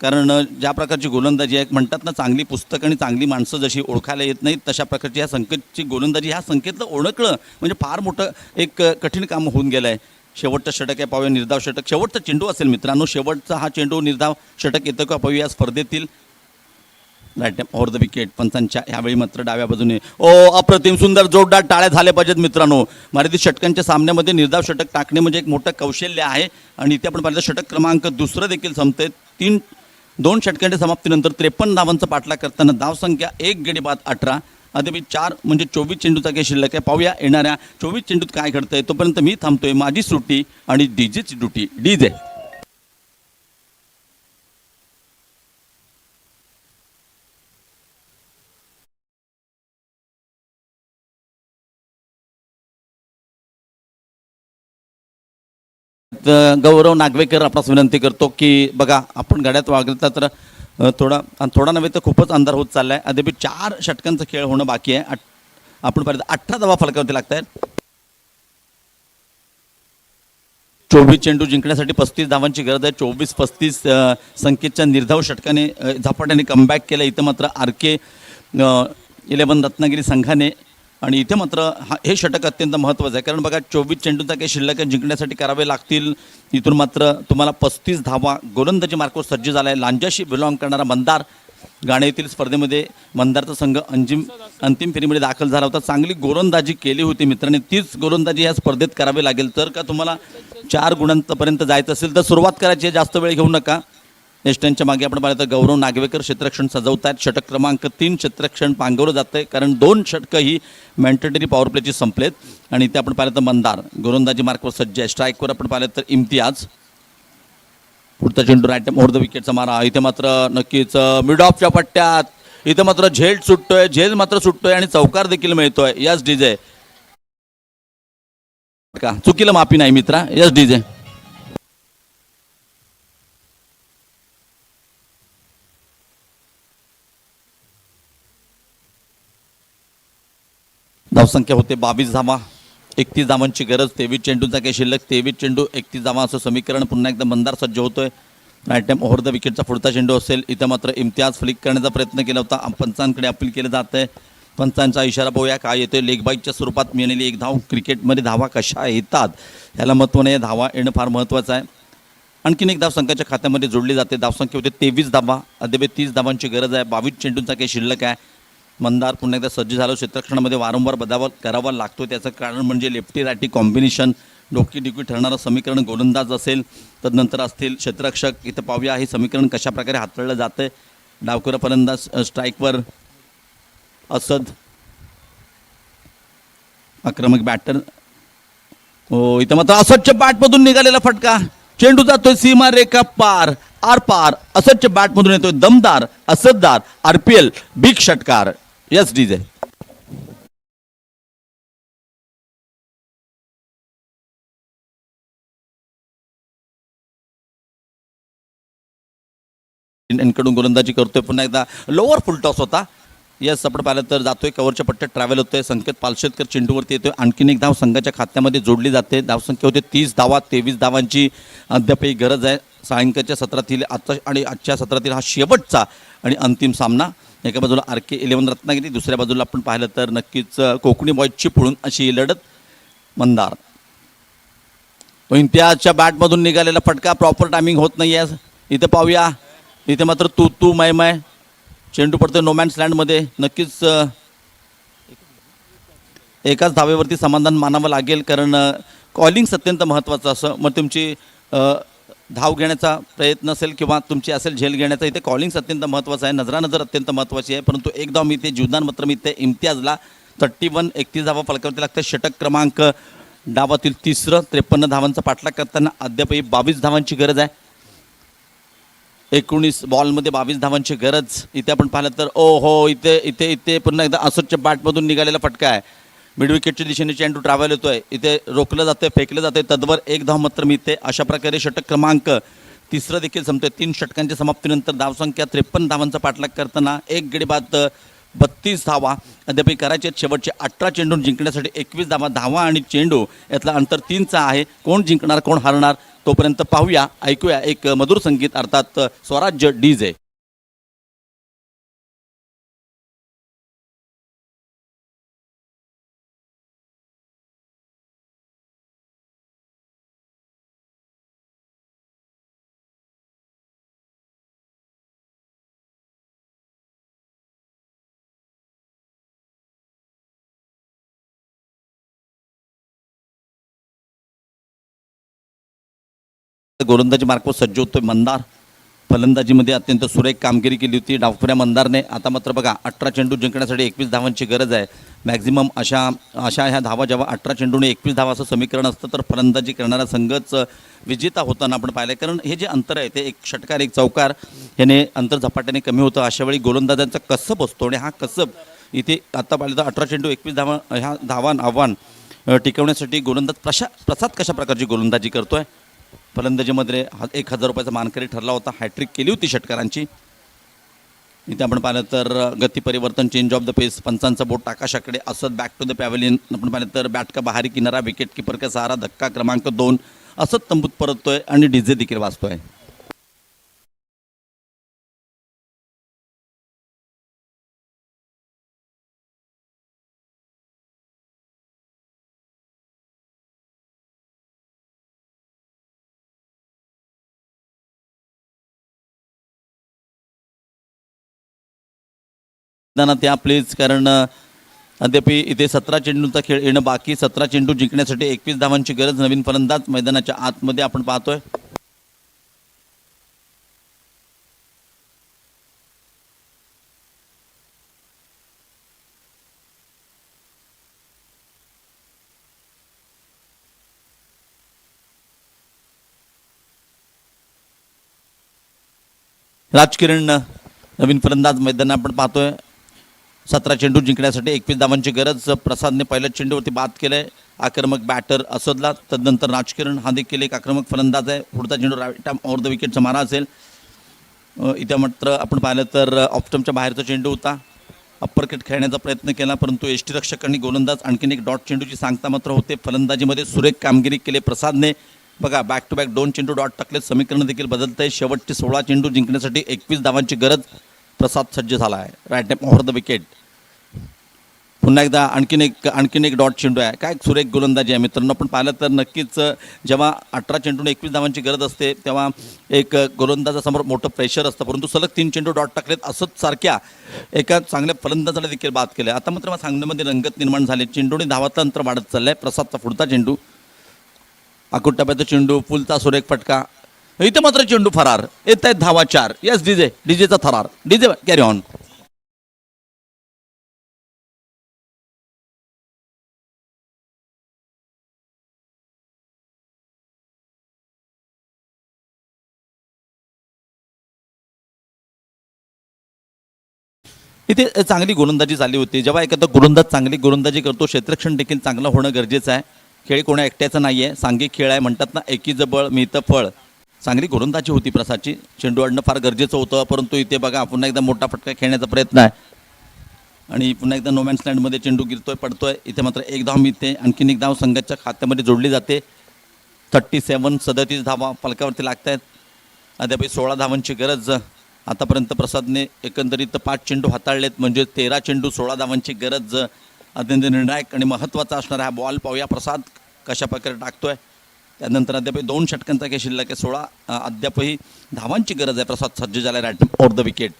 कारण ज्या प्रकारची गोलंदाजी आहे म्हणतात ना, चांगली पुस्तक आणि चांगली माणसं जशी ओळखायला येत नाहीत तशा प्रकारची ह्या संकेतची गोलंदाजी. ह्या संकेतला ओळखलं म्हणजे फार मोठं एक कठीण काम होऊन गेलं आहे. शेवटचं षटक आहे, पाहूया निर्धाव षटक. शेवटचा चेंडू असेल मित्रांनो, शेवटचा हा चेंडू निर्धाव षटक येतं का पाहूया या स्पर्धेतील. Right over the wicket. पंचांच्या ह्यावेळी मात्र डाव्या बाजूने अप्रतिम सुंदर जोरदार टाळ्या झाल्या पाहिजेत मित्रांनो. मर्यादित षटकांच्या सामन्यामध्ये निर्धाव षटक टाकणे म्हणजे एक मोठं कौशल्य आहे. आणि इथे आपण पाहिलं षटक क्रमांक दुसरं देखील संपते. 2 षटकांच्या समाप्तीनंतर 53 धावांचा पाठलाग करताना धावसंख्या 1 गडी बाद 18 अद्याप 4 म्हणजे 24 चेंडूचा काही शिल्लक आहे. पाहूया येणाऱ्या 24 चेंडूत काय घडतंय. तोपर्यंत मी थांबतोय. माझी सुट्टी आणि डीजेची ड्युटी. डीजे गौरव नागवेकर आपणास विनंती करतो की बघा आपण गाड्यात वागता तर थोडा नव्हे तर खूपच अंधार होत चालला आहे. अद्याप 4 षटकांचा खेळ होणं बाकी आहे. आपण पाहिलं 18 धावा फलकावरती लागत आहेत. 24 चेंडू जिंकण्यासाठी 35 धावांची गरज आहे. 24-35 संकेतच्या निर्धाव षटकाने झपाट्याने कमबॅक केलं. इथं मात्र RK11 रत्नागिरी संघाने. आणि इथे मात्र हे षटक अत्यंत महत्त्वाचं आहे, कारण बघा 24 चेंडूचा काही शिल्लक जिंकण्यासाठी करावे लागतील. इथून मात्र तुम्हाला 35 धावा गोलंदाजी मार्कवर सज्ज झाला आहे. लांजाशी बिलॉंग करणारा मंदार गाणे येथील स्पर्धेमध्ये मंदारचा संघ अंतिम फेरीमध्ये दाखल झाला होता. चांगली गोलंदाजी केली होती मित्रांनी. तीच गोलंदाजी या स्पर्धेत करावी लागेल. तर का तुम्हाला 4 गुणांपर्यंत जायचं असेल तर सुरुवात करायची आहे. जास्त वेळ घेऊ नका. एस्टनच्या मागे आपण पाहिलं तर गौरव नागवेकर क्षेत्ररक्षण सजवत आहेत. षटक क्रमांक 3 क्षेत्ररक्षण पांगवलं जातं आहे, कारण 2 षटकं ही मॅन्डेटरी पॉवर प्लेची संपलेत. आणि इथे आपण पाहिलं तर मंदार गोलंदाजी मार्कवर सज्ज आहे. स्ट्राईकवर आपण पाहिलं तर इम्तियाज. पुढचा चेंडू राईट ओव्हर द विकेटचा मारा. इथे मात्र नक्कीच मिड ऑफच्या पट्ट्यात इथे मात्र झेल मात्र सुटतोय आणि चौकार देखील मिळतोय. यस डीजे का चुकीला माफी नाही मित्रा. Yes DJ. धावसंख्या होते 22 धावा. 31 धावांची गरज. 23 चेंडूचा काही शिल्लक. 23 चेंडू 31 धावा असं समीकरण पुन्हा एकदा मंदार सज्ज होतोय. राईट टाइम ओव्हर द विकेटचा पुढचा चेंडू असेल. इथं मात्र इम्तियाज फ्लिक करण्याचा प्रयत्न केला होता. पंचांकडे अपील केलं जात आहे. पंचांचा इशारा पाहूया काय येतोय. लेग बाईकच्या स्वरूपात मिळालेली एक धाव. क्रिकेटमध्ये धावा कशा येतात ह्याला महत्त्व नाही. धावा येणं फार महत्त्वाचं आहे. आणखीन एक धाव संघाच्या खात्यामध्ये जोडली जाते. धावसंख्या होते 23 धावा. अद्याप 30 धावांची गरज आहे. 22 चेंडूंचा काही शिल्लक आहे. मंदार पुन्हा एकदा सज्ज झालं. क्षेत्ररक्षणामध्ये वारंवार बदलाव करावा लागतो. त्याचं कारण म्हणजे लेफ्टी रायटी कॉम्बिनेशन डोकी ठरणारं समीकरण गोलंदाज असेल. तदनंतर असतील क्षेत्ररक्षक. इथं पाहूया हे समीकरण कशा प्रकारे हाताळलं जातं आहे. डावकर फलंदाज स्ट्राईकवर असद. आक्रमक बॅटर. हो इथं मात्र असदच्या बॅटमधून निघालेला फटका. चेंडू जातोय सीमा रेखा पार आरपार. असदच्या बॅटमधून येतोय दमदार असददार RPL बिग षटकार. Yes DJ. कडून गोलंदाजी करतोय. पुन्हा एकदा लोअर फुल टॉस होता. यस आपण पाहिलं तर जातोय कव्हरच्या पट्ट्यात ट्रॅव्हल होतोय. संकेत पालशेतकर चेंडूवरती येतोय. आणखीन एक धाव संघाच्या खात्यामध्ये जोडली जाते. धावसंख्या होते 30 धावा. 23 धावांची अद्यापही गरज आहे. सायंकाळच्या सत्रातील आणि आजच्या सत्रातील हा शेवटचा आणि अंतिम सामना. एका बाजूला RK11 रत्नागिरी, दुसऱ्या बाजूला आपण पाहिलं तर नक्कीच कोकणी बॉयज चिपळूण अशी ही लढत. मंदार इम्तियाजच्या बॅटमधून निघालेला फटका प्रॉपर टायमिंग होत नाही आहे. इथं पाहूया इथे मात्र तू तू माय माय चेंडू पडतोय नोमॅन्स लँडमध्ये. नक्कीच एकाच धावेवरती समाधान मानावं लागेल, कारण कॉलिंग्स अत्यंत महत्त्वाचं असं. मग तुमची धाव घेण्याचा प्रयत्न असेल किंवा तुमची असेल झेल घेण्याचा, इथे कॉलिंग्स अत्यंत महत्त्वाचं आहे, नजरानजर अत्यंत महत्त्वाची आहे. परंतु एक धाव मिळते जीवदान मात्र मिळते इम्तियाजला. 31 धावा फलकावरती लागतात. षटक क्रमांक डावातील तिसरं. 53 धावांचा पाठलाग करताना अद्यापही 22 धावांची गरज आहे. 19 बॉलमध्ये 22 धावांची गरज. इथे आपण पाहिलं तर ओ हो, इथे इथे इथे पुन्हा एकदा असोदच्या बॅटमधून निघालेला फटका आहे. मिड विकेटच्या दिशेने चेंडू ट्रॅव्हल होतोय. इथे रोखलं जातंय, फेकलं जातंय, तदवर एक धाव मात्र मिळते. अशा प्रकारे षटक क्रमांक तिसरं देखील संपतोय. 3 षटकांच्या समाप्तीनंतर धावसंख्या 53 धावांचा पाठलाग करताना एक गडी बाद 32 धावा अद्याप करायचे. शेवटचे 18 चेंडू जिंकण्यासाठी 21 धावा आणि चेंडू यातला अंतर 3चा आहे. कोण जिंकणार कोण हारणार तोपर्यंत पाहूया, ऐकूया एक मधुर संगीत, अर्थात स्वराज्य डीजे. गोलंदाजी मार्कवर सज्ज होतोय मंदार. फलंदाजीमध्ये अत्यंत सुरेख कामगिरी केली होती डावखुऱ्या मंदारने. आता मात्र बघा 18 चेंडू जिंकण्यासाठी 21 धावांची गरज आहे. मॅक्झिमम अशा ह्या धावा जेव्हा 18 चेंडूने 21 धावा असं समीकरण असतं तर फलंदाजी करणारा संघच विजेता होताना आपण पाहिलं. कारण हे जे अंतर आहे ते एक षटकार एक चौकार ह्याने अंतर झपाट्याने कमी होतं. अशावेळी गोलंदाजांचा कसब असतो आणि हा कसब इथे आता पाहिलं तर 18 चेंडू 21 धावा ह्या आव्हान टिकवण्यासाठी गोलंदाज प्रसाद कशा प्रकारची गोलंदाजी करतोय. फलंदाजीमध्ये 1000 रुपयाचा मानकरी ठरला होता. हॅट्रिक केली होती षटकारांची. इथे आपण पाहिलं तर गती परिवर्तन, चेंज ऑफ द पेस, पंचांचा बोट आकाशाकडे असत, बॅक टू द पॅव्हलियन. आपण पाहिलं तर बॅट का बाहेरी किनारा, विकेट कीपर का सहारा, धक्का क्रमांक 2 असत तंबूत परततोय आणि डीजे देखील वाजतोय. त्या प्लीज, कारण अद्याप इथे 17 चेंडूंचा खेळ येणं बाकी. 17 चेंडू जिंकण्यासाठी 21 धावांची गरज. नवीन फलंदाज मैदानाच्या आतमध्ये आपण पाहतोय. राजकिरण नवीन फलंदाज मैदान आपण पाहतोय. 17 चेंडू जिंकण्यासाठी 21 धावांची गरज. प्रसादने पहिल्या चेंडूवरती बाद केलंय. आक्रमक बॅटर असदला. तदनंतर राजकिरण हा देखील एक आक्रमक फलंदाज आहे. पुढचा चेंडू राईट आर्म ओव्हर द विकेटचा मारा असेल. इथे मात्र आपण पाहिलं तर ऑफस्टम्पच्या बाहेरचा चेंडू होता. अप्पर कट खेळण्याचा प्रयत्न केला परंतु यष्टीरक्षकांनी गोलंदाज आणखीन एक डॉट चेंडूची सांगता मात्र होते. फलंदाजीमध्ये सुरेख कामगिरी केली प्रसादने. बघा बॅक टू बॅक 2 चेंडू डॉट टाकले. समीकरण देखील बदलत आहे. शेवटचे 16 चेंडू जिंकण्यासाठी 21 धावांची गरज. प्रसाद सज्ज झाला आहे. Right arm over the wicket. पुन्हा एकदा आणखीन एक डॉट चेंडू आहे. काय सुरेख गोलंदाजी आहे मित्रांनो. आपण पाहिलं तर नक्कीच जेव्हा 18 चेंडूने 21 धावांची गरज असते तेव्हा एक गोलंदाजासमोर मोठं प्रेशर असतं. परंतु सलग 3 चेंडू डॉट टाकलेत. असंच सारख्या एका चांगल्या फलंदाजाला देखील बाद केलं. आता मात्र सांगण्यामध्ये रंगत निर्माण झाले. चेंडूने धावाचं अंतर वाढत चाललंय. प्रसादचा पुढचा चेंडू, आकुट टप्प्याचा चेंडू, फुलचा सुरेख फटका. इथे मात्र चेंडू फरार. येत आहेत धावा 4. यस डीजेचा थरार. DJ carry on. इथे चांगली गोलंदाजी झाली होती. जेव्हा एखादा गोलंदाज चांगली गोलंदाजी करतो क्षेत्ररक्षण देखील चांगलं होणं गरजेचं आहे. खेळ कोणा एकट्याचा नाही आहे, सांघिक खेळ आहे. म्हणतात ना एकीचं बळ मिळतं फळ. चांगली गोलंदाजी होती प्रसादची. चेंडू अडणं फार गरजेचं होतं परंतु इथे बघा पुन्हा एकदा मोठा फटका खेळण्याचा प्रयत्न आहे आणि पुन्हा एकदा नोमॅन्स लँडमध्ये चेंडू गिरतोय पडतोय. इथे मात्र एक धाव मिळते. आणखीन एक धाव संघाच्या खात्यामध्ये जोडली जाते. 37 धावा फलकावरती लागत आहेत. अद्याप 16 धावांची गरज. आतापर्यंत प्रसादने एकंदरीत 5 चेंडू हाताळलेत म्हणजे 13 चेंडू 16 धावांची गरज. अत्यंत निर्णायक आणि महत्त्वाचा असणारा हा बॉल पाहूया प्रसाद कशा प्रकारे टाकतोय. त्यानंतर अद्यापही 2 षटकांचा काही शिल्लक आहे. 16 अद्यापही धावांची गरज आहे. प्रसाद सज्ज झाला रॅट ओव्हर द विकेट.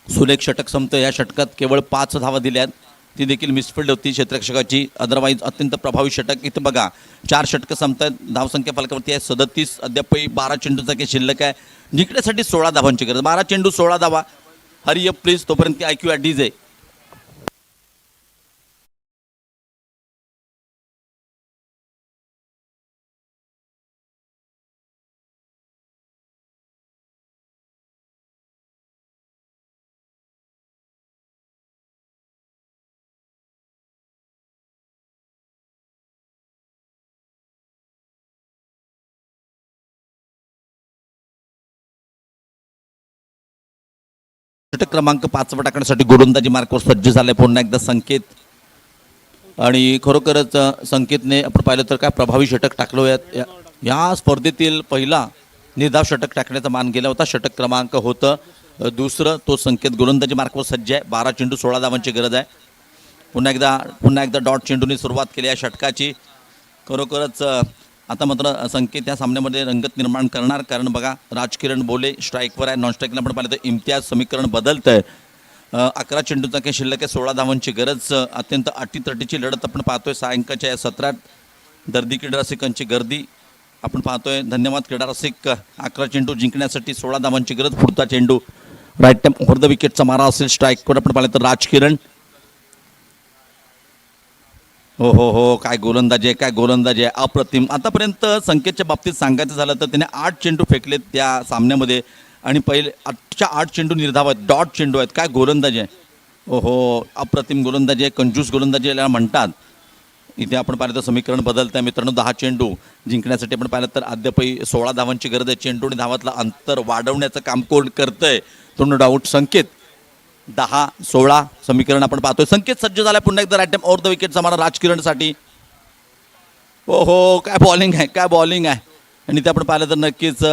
सुलेख षटक संपतं. या षटकात केवळ 5 धावा दिल्यात, ती देखील मिसफिल्ड होती क्षेत्ररक्षकाची. अदरवाईज अत्यंत प्रभावी षटक. इथं बघा 4 षटकं संपतात. धावसंख्या फलकावरती आहे 37. अद्यापही 12 चेंडूचा काही शिल्लक आहे. जिंकण्यासाठी 16 धावांची गरज. 12 चेंडू 16 धावा. Hurry up please. तोपर्यंत IQ ॲट डीजे. षटक क्रमांक 5 टाकण्यासाठी गोलंदाजी मार्कवर सज्ज झाले पुन्हा एकदा संकेत. आणि खरोखरच संकेतने आपण पाहिलं तर काय प्रभावी षटक टाकलो. या स्पर्धेतील पहिला निर्धाव षटक टाकण्याचा मान गेला होता. षटक क्रमांक होतं दुसरं. तो संकेत गोलंदाजी मार्कवर सज्ज आहे. 12 चेंडू 16 धावांची गरज आहे. पुन्हा एकदा डॉट चेंडूने सुरुवात केली या षटकाची. खरोखरच आता मात्र संकेत या सामन्यामध्ये रंगत निर्माण करणार. कारण बघा राजकिरण बोले स्ट्राईकवर आहे. नॉन स्ट्राईकला आपण पाहिलं तर इम्तियाज समीकरण बदलतं आहे. 11 चेंडूचा काही शिल्लक आहे. 16 धावांची गरज. अत्यंत अटीतटीची लढत आपण पाहतोय. 6 अंकाच्या या सत्रात दर्दी क्रीडा रसिकांची गर्दी आपण पाहतोय. धन्यवाद क्रीडा रसिक. 11 चेंडू जिंकण्यासाठी 16 धावांची गरज. पुढचा चेंडू राईट टाइम ओव्हर द विकेटचा मारा असेल. स्ट्राईकवर आपण पाहिलं तर राजकिरण. हो काय गोलंदाजी आहे, काय गोलंदाजी आहे, अप्रतिम. आतापर्यंत संकेतच्या बाबतीत सांगायचं झालं तर त्याने 8 चेंडू फेकलेत त्या सामन्यामध्ये आणि पहिले 8 चेंडू निर्धाव आहेत. डॉट चेंडू आहेत. काय गोलंदाजी आहे. अप्रतिम गोलंदाजी आहे. कंजूस गोलंदाजी याला म्हणतात. इथे आपण पाहिलं तर समीकरण बदलतं आहे मित्रांनो. 10 चेंडू जिंकण्यासाठी आपण पाहिलं तर अद्यापही 16 धावांची गरज आहे. चेंडू आणि धावातलं अंतर वाढवण्याचं काम कोण करतंय तो नो डाऊट संकेत. 10-16 समीकरण आपण पाहतोय. संकेत सज्ज झाला पुन्हा एकदा राईट टाइम ओव्हर द विकेटचा मारा राजकिरणसाठी. काय बॉलिंग आहे, काय बॉलिंग आहे. आणि इथे आपण पाहिलं तर नक्कीच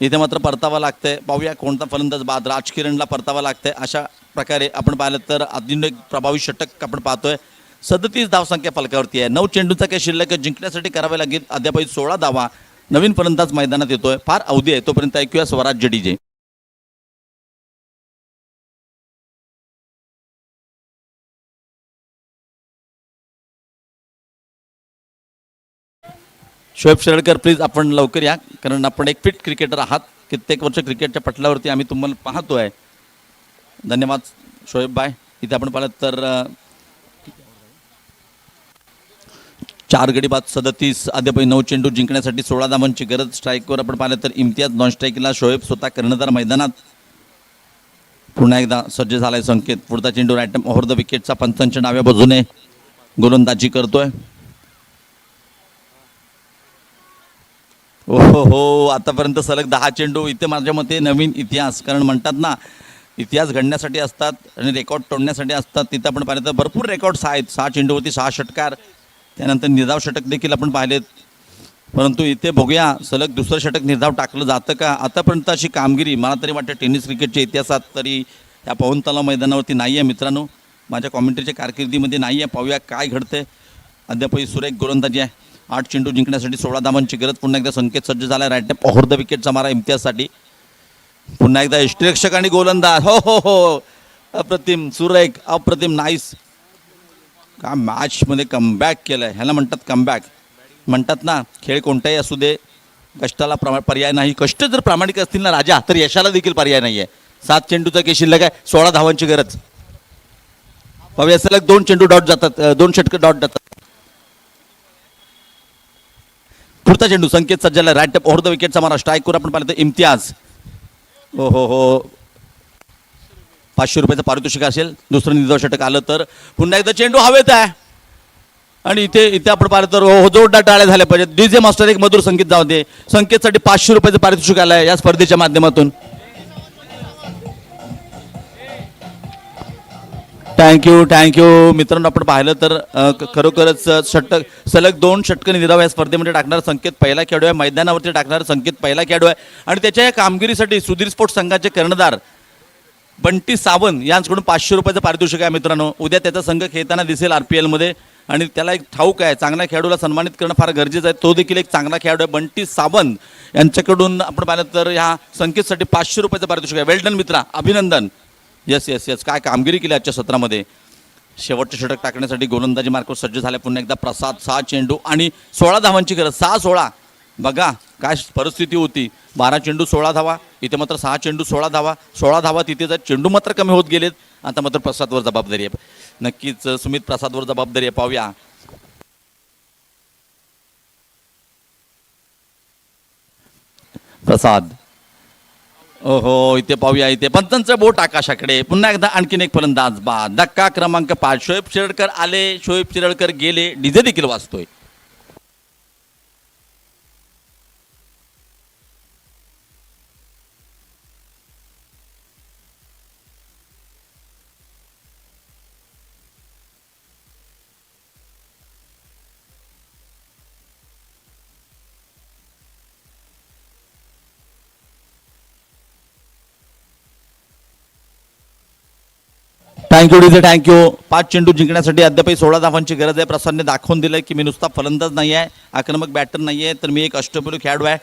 इथे मात्र परतावा लागतंय. पाहूया कोणता फलंदाज बाद. राजकिरणला परतावा लागतंय. अशा प्रकारे आपण पाहिलं तर अजून एक प्रभावी षटक आपण पाहतोय. 37 धावसंख्या फलकावरती आहे. 9 चेंडूचा काही शिल्लक जिंकण्यासाठी करावे लागेल अद्यापही 16 धावा. नवीन फलंदाज मैदानात येतोय. फार अवधी आहे. तोपर्यंत ऐकूया स्वराज्य डीजे. शोएब शिरडकर प्लीज आपण लवकर या. कारण आपण एक फिट क्रिकेटर आहात. कित्येक वर्ष क्रिकेटच्या पटलावरती आम्ही तुम्हाला पाहतो आहे. धन्यवाद शोएब बाय. इथे आपण पाहिलं तर 4 गडी बाद 37. अद्यापही 9 चेंडू जिंकण्यासाठी 16 धावांची गरज. स्ट्राईकवर आपण पाहिलं तर इम्तियाज. नॉन स्ट्राईकला शोएब. स्वतः कर्णधार मैदानात. पुन्हा एकदा सज्ज झालाय संकेत. पुढचा चेंडू राईट टाइम ओव्हर द विकेटचा. पंचांच्या डाव्या बाजूने गोलंदाजी करतोय. आतापर्यंत सलग 10 चेंडू. इथे माझ्या मते नवीन इतिहास. कारण म्हणतात ना इतिहास घडण्यासाठी असतात आणि रेकॉर्ड तोडण्यासाठी असतात. तिथं आपण पाहिलं तर भरपूर रेकॉर्ड्स आहेत. 6 चेंडूवरती 6 षटकार. त्यानंतर निर्धाव षटक देखील आपण पाहिलेत. परंतु इथे बघूया सलग दुसरं षटक निर्धाव टाकलं जातं का. आतापर्यंत अशी कामगिरी मला तरी वाटतं टेनिस क्रिकेटच्या इतिहासात तरी या पवन तलाव मैदानावरती नाही आहे मित्रांनो. माझ्या कॉमेंट्रीच्या कारकिर्दीमध्ये नाही आहे. पाहूया काय घडतंय. अद्यापही सुरेख गोलंदाजी आहे. 8 चेंडू जिंकण्यासाठी 16 धावांची गरज. पुन्हा एकदा संकेत सज्ज झाला. राईट टाइम ओव्हर द विकेटचा मारा इम्तियाजसाठी. पुन्हा एकदा यष्टिरक्षक आणि गोलंदाज. अप्रतिम सुरेख अप्रतिम नाईस. का मॅचमध्ये कमबॅक केलं आहे. ह्याला म्हणतात कमबॅक. म्हणतात ना खेळ कोणताही असू दे कष्टाला पर्याय नाही. कष्ट जर प्रामाणिक असतील ना राजा तर यशाला देखील पर्याय नाही आहे. 7 चेंडूचा काही शिल्लक आहे. 16 धावांची गरज. पाहूया सलग 2 चेंडू डॉट जातात. 2 षटकं डॉट जातात. पुढचा चेंडू संकेत सज्जाला. राईट टाइम ओव्हर द विकेटचा मारा. स्ट्राईकवर आपण पाहिलं तर इम्तियाज. 500 रुपयाचं पारितोषिक असेल. दुसरं निर्धाव षटक आलं तर. पुन्हा एकदा चेंडू हवेत आहे. आणि इथे आपण पाहिलं तर जोरदार टाळ्या झाल्या पाहिजेत. डीजे मास्टर एक मधुर संकेत जाऊ दे. संकेतसाठी 500 रुपयाचं पारितोषिक आलं आहे या स्पर्धेच्या माध्यमातून. थँक्यू मित्रांनो. आपण पाहिलं तर खरोखरच षटक सलग 2 षटकं निर्धाव या स्पर्धेमध्ये टाकणार संकेत पहिला खेळाडू आहे. मैदानावरती टाकणार संकेत पहिला खेळाडू आहे. आणि त्याच्या या कामगिरीसाठी सुधीर स्पोर्ट्स संघाचे कर्णधार बंटी सावंत यांच्याकडून 500 रुपयाचं पारितोषिक आहे मित्रांनो. उद्या त्याचा संघ खेळताना दिसेल RPL मध्ये. आणि त्याला एक ठाऊक आहे, चांगल्या खेळाडूला सन्मानित करणं फार गरजेचं आहे. तो देखील एक चांगला खेळाडू आहे. बंटी सावंत यांच्याकडून आपण पाहिलं तर ह्या संकेतसाठी 500 रुपयाचं पारितोषिक आहे. वेल्डन मित्रा, अभिनंदन. येस येस येस, काय कामगिरी केली आजच्या सत्रामध्ये. शेवटचे षटक टाकण्यासाठी गोलंदाजी मार्कवर सज्ज झाले पुन्हा एकदा प्रसाद. 6 चेंडू आणि 16 धावांची गरज. 6-16 बघा काय परिस्थिती होती. 12 चेंडू 16 धावा, इथे मात्र 6 चेंडू 16 धावा. 16 धावा तिथे जर चेंडू मात्र कमी होत गेलेत. आता मात्र प्रसादवर जबाबदारी आहे. नक्कीच सुमित प्रसादवर जबाबदारी आहे. पाहूया प्रसाद. ओहो, इथे पाहूया, इथे पंचांचं बोट आकाशाकडे. पुन्हा एकदा आणखीन एक फलंदाज बाद. धक्का क्रमांक 5. शोएब शिरडकर आले, शोएब शिरडकर गेले. डीजे देखील वाजतोय. Thank you DJ, thank you. 5 चेंडू जिंकण्यासाठी अद्याप 16 धावांची गरज आहे. प्रसादने दाखवून दिलंय की मी नुसता फलंदाज नाही आहे, आक्रमक बॅटर नाही आहे, तर मी एक अष्टपैलू खेळाडू आहे.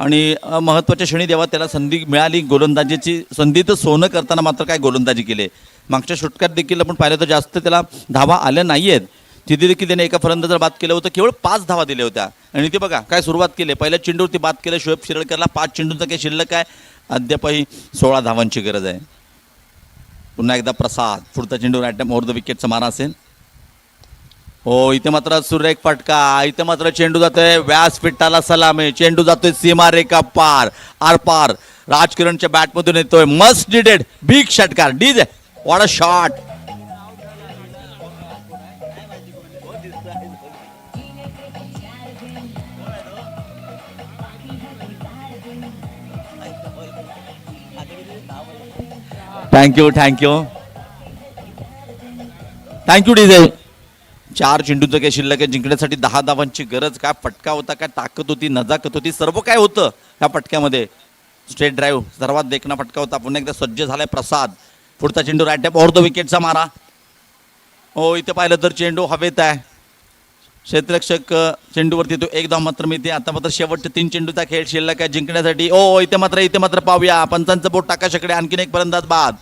आणि महत्त्वाच्या क्षणी जेव्हा त्याला संधी मिळाली गोलंदाजीची संधी, तर सोनं करताना मात्र काय गोलंदाजी केली. मागच्या षटकात देखील आपण पाहिलं तर जास्त त्याला धावा आल्या नाही आहेत. तिथे देखील त्याने एका फलंदाजाला बाद केलं होतं. केवळ 5 धावा दिल्या होत्या. आणि ते बघा काय सुरुवात केली. पहिल्या चेंडूवरती बाद केलं शोएब शिरडकरला. 5 चेंडूंचा काही शिल्लक आहे. अद्यापही 16 धावांची गरज आहे. पुन्हा एकदा प्रसाद. पुढचा चेंडू राईट ओव्हर द विकेटचा मारा असेल. हो, इथे मात्र सुरेख फटका. इथे मात्र चेंडू जातोय व्यासपीठाला सलामी. चेंडू जातोय सीमा रेखा पार आरपार. राजकिरणच्या बॅटमधून येतोय. मस्ट डिडेड बिग षटकार. DJ what a shot. Thank you thank you thank you DJ. 4 चेंडूचं काही शिल्लक आहे. जिंकण्यासाठी 10 धावांची गरज. काय फटका होता, काय ताकद होती, नजाकत होती, सर्व काय होतं या फटक्यामध्ये. स्ट्रेट ड्राईव्ह सर्वात देखणा फटका होता. पुन्हा एकदा सज्ज झालाय प्रसाद. पुढचा चेंडू राईट ओव्हर द विकेटचा मारा. हो, इथे पाहिलं तर चेंडू हवेत आहे. क्षेत्ररक्षक चेंडूवरती तो एक धाव मात्र मिळते. आता मात्र शेवटचे 3 चेंडूचा खेळ शिल्लक आहे जिंकण्यासाठी. ओ, इथे मात्र पाहूया पंचांचं बोट आकाशाकडे. आणखीन एक फलंदाज बाद.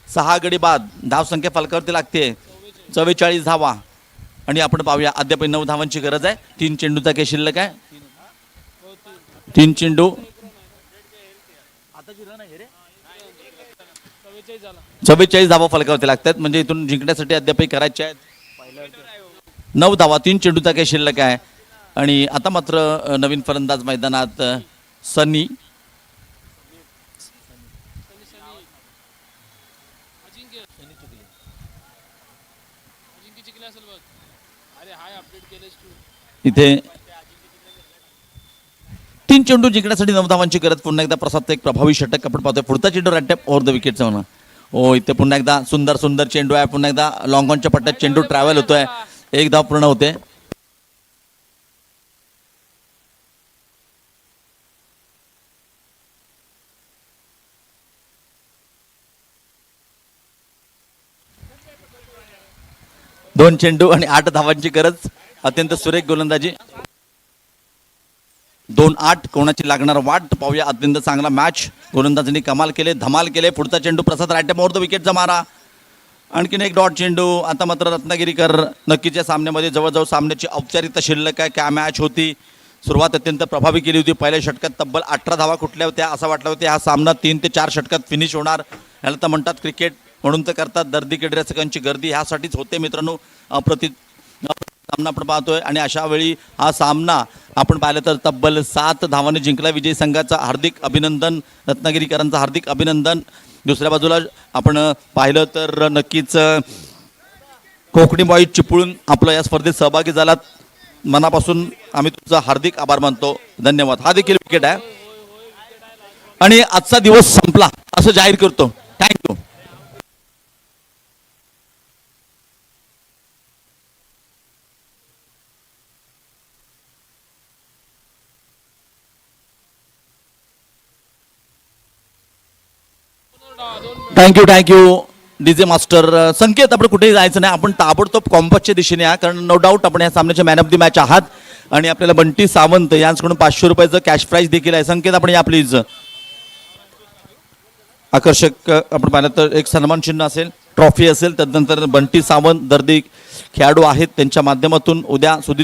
6 गडी बाद. धावसंख्या फलकावरती लागते 44 धावा. आणि आपण पाहूया अद्याप 9 धावांची गरज आहे. 3 चेंडूचा काही शिल्लक आहे. 3 चेंडू 44 धावा फलकावरती लागतात. म्हणजे इथून जिंकण्यासाठी अद्याप करायचे आहेत 9 धावा. 3 चेंडूचा काही शिल्लक आहे. आणि आता मात्र नवीन फलंदाज मैदानात सनी. इथे 3 चेंडू जिंकण्यासाठी 9 धावांची गरज. पुन्हा एकदा प्रसादचं एक प्रभावी षटक आपण पाहतोय. पुढचा चेंडू राईट ओव्हर द विकेटचा म्हणा. हो, इथे पुन्हा एकदा सुंदर सुंदर चेंडू आहे. पुन्हा एकदा लॉंग ऑनच्या पट्ट्यात चेंडू ट्रॅव्हल होतोय. 1 धाव पूर्ण होते. दोन चेंडू आणि 8 धावांची गरज. अत्यंत सुरेख गोलंदाजी. 2-8 कोणाची लागणार वाट पाहूया. अत्यंत चांगला मॅच. गोलंदाजांनी कमाल केले, धमाल केले. पुढचा चेंडू प्रसाद राईट ओव्हर द विकेटचा मारा. आणखीन एक डॉट चेंडू. आता मात्र रत्नागिरीकर नक्कीच्या सामन्यामध्ये जवळजवळ सामन्याची औपचारिकता शिल्लक आहे. काय मॅच होती. सुरुवात अत्यंत प्रभावी केली होती. पहिल्या षटकात तब्बल 18 धावा कुठल्या होत्या. असं वाटलं होतं हा सामना 3 ते 4 षटकात फिनिश होणार. याला तर म्हणतात क्रिकेट म्हणून तर करतात. दर्दी रसिकांची गर्दी ह्यासाठीच होते मित्रांनो. सामना आपण पाहतोय. आणि अशा वेळी हा सामना आपण पाहिलं तर तब्बल 7 धावांनी जिंकला. विजयी संघाचा हार्दिक अभिनंदन. रत्नागिरीकरांचं हार्दिक अभिनंदन. दुसऱ्या बाजूला आपण पाहिलं तर नक्कीच कोकणी बॉईज चिपळूण आपलं या स्पर्धेत सहभागी झालात. मनापासून आम्ही तुमचा हार्दिक आभार मानतो. धन्यवाद. हा देखील विकेट आहे आणि आजचा दिवस संपला असं जाहीर करतो. थँक्यू. थँक्यू. डीजे मास्टर संकेत, आपण कुठेही जायचं नाही, आपण ताबडतोब कॉम्पसच्या दिशेने या, कारण नो डाऊट आपण या सामन्याचे मॅन ऑफ द मॅच आहात आणि आपल्याला बंटी सावंत यांच्याकडून 500 रुपयाचं कॅश प्राईज देखील आहे. संकेत आपण या प्लीज. आकर्षक आपण पाहिलं तर एक सन्मान चिन्ह असेल, ट्रॉफी असेल, त्यानंतर बंटी सावंत दर्दी खेळाडू आहेत त्यांच्या माध्यमातून उद्या सुधीर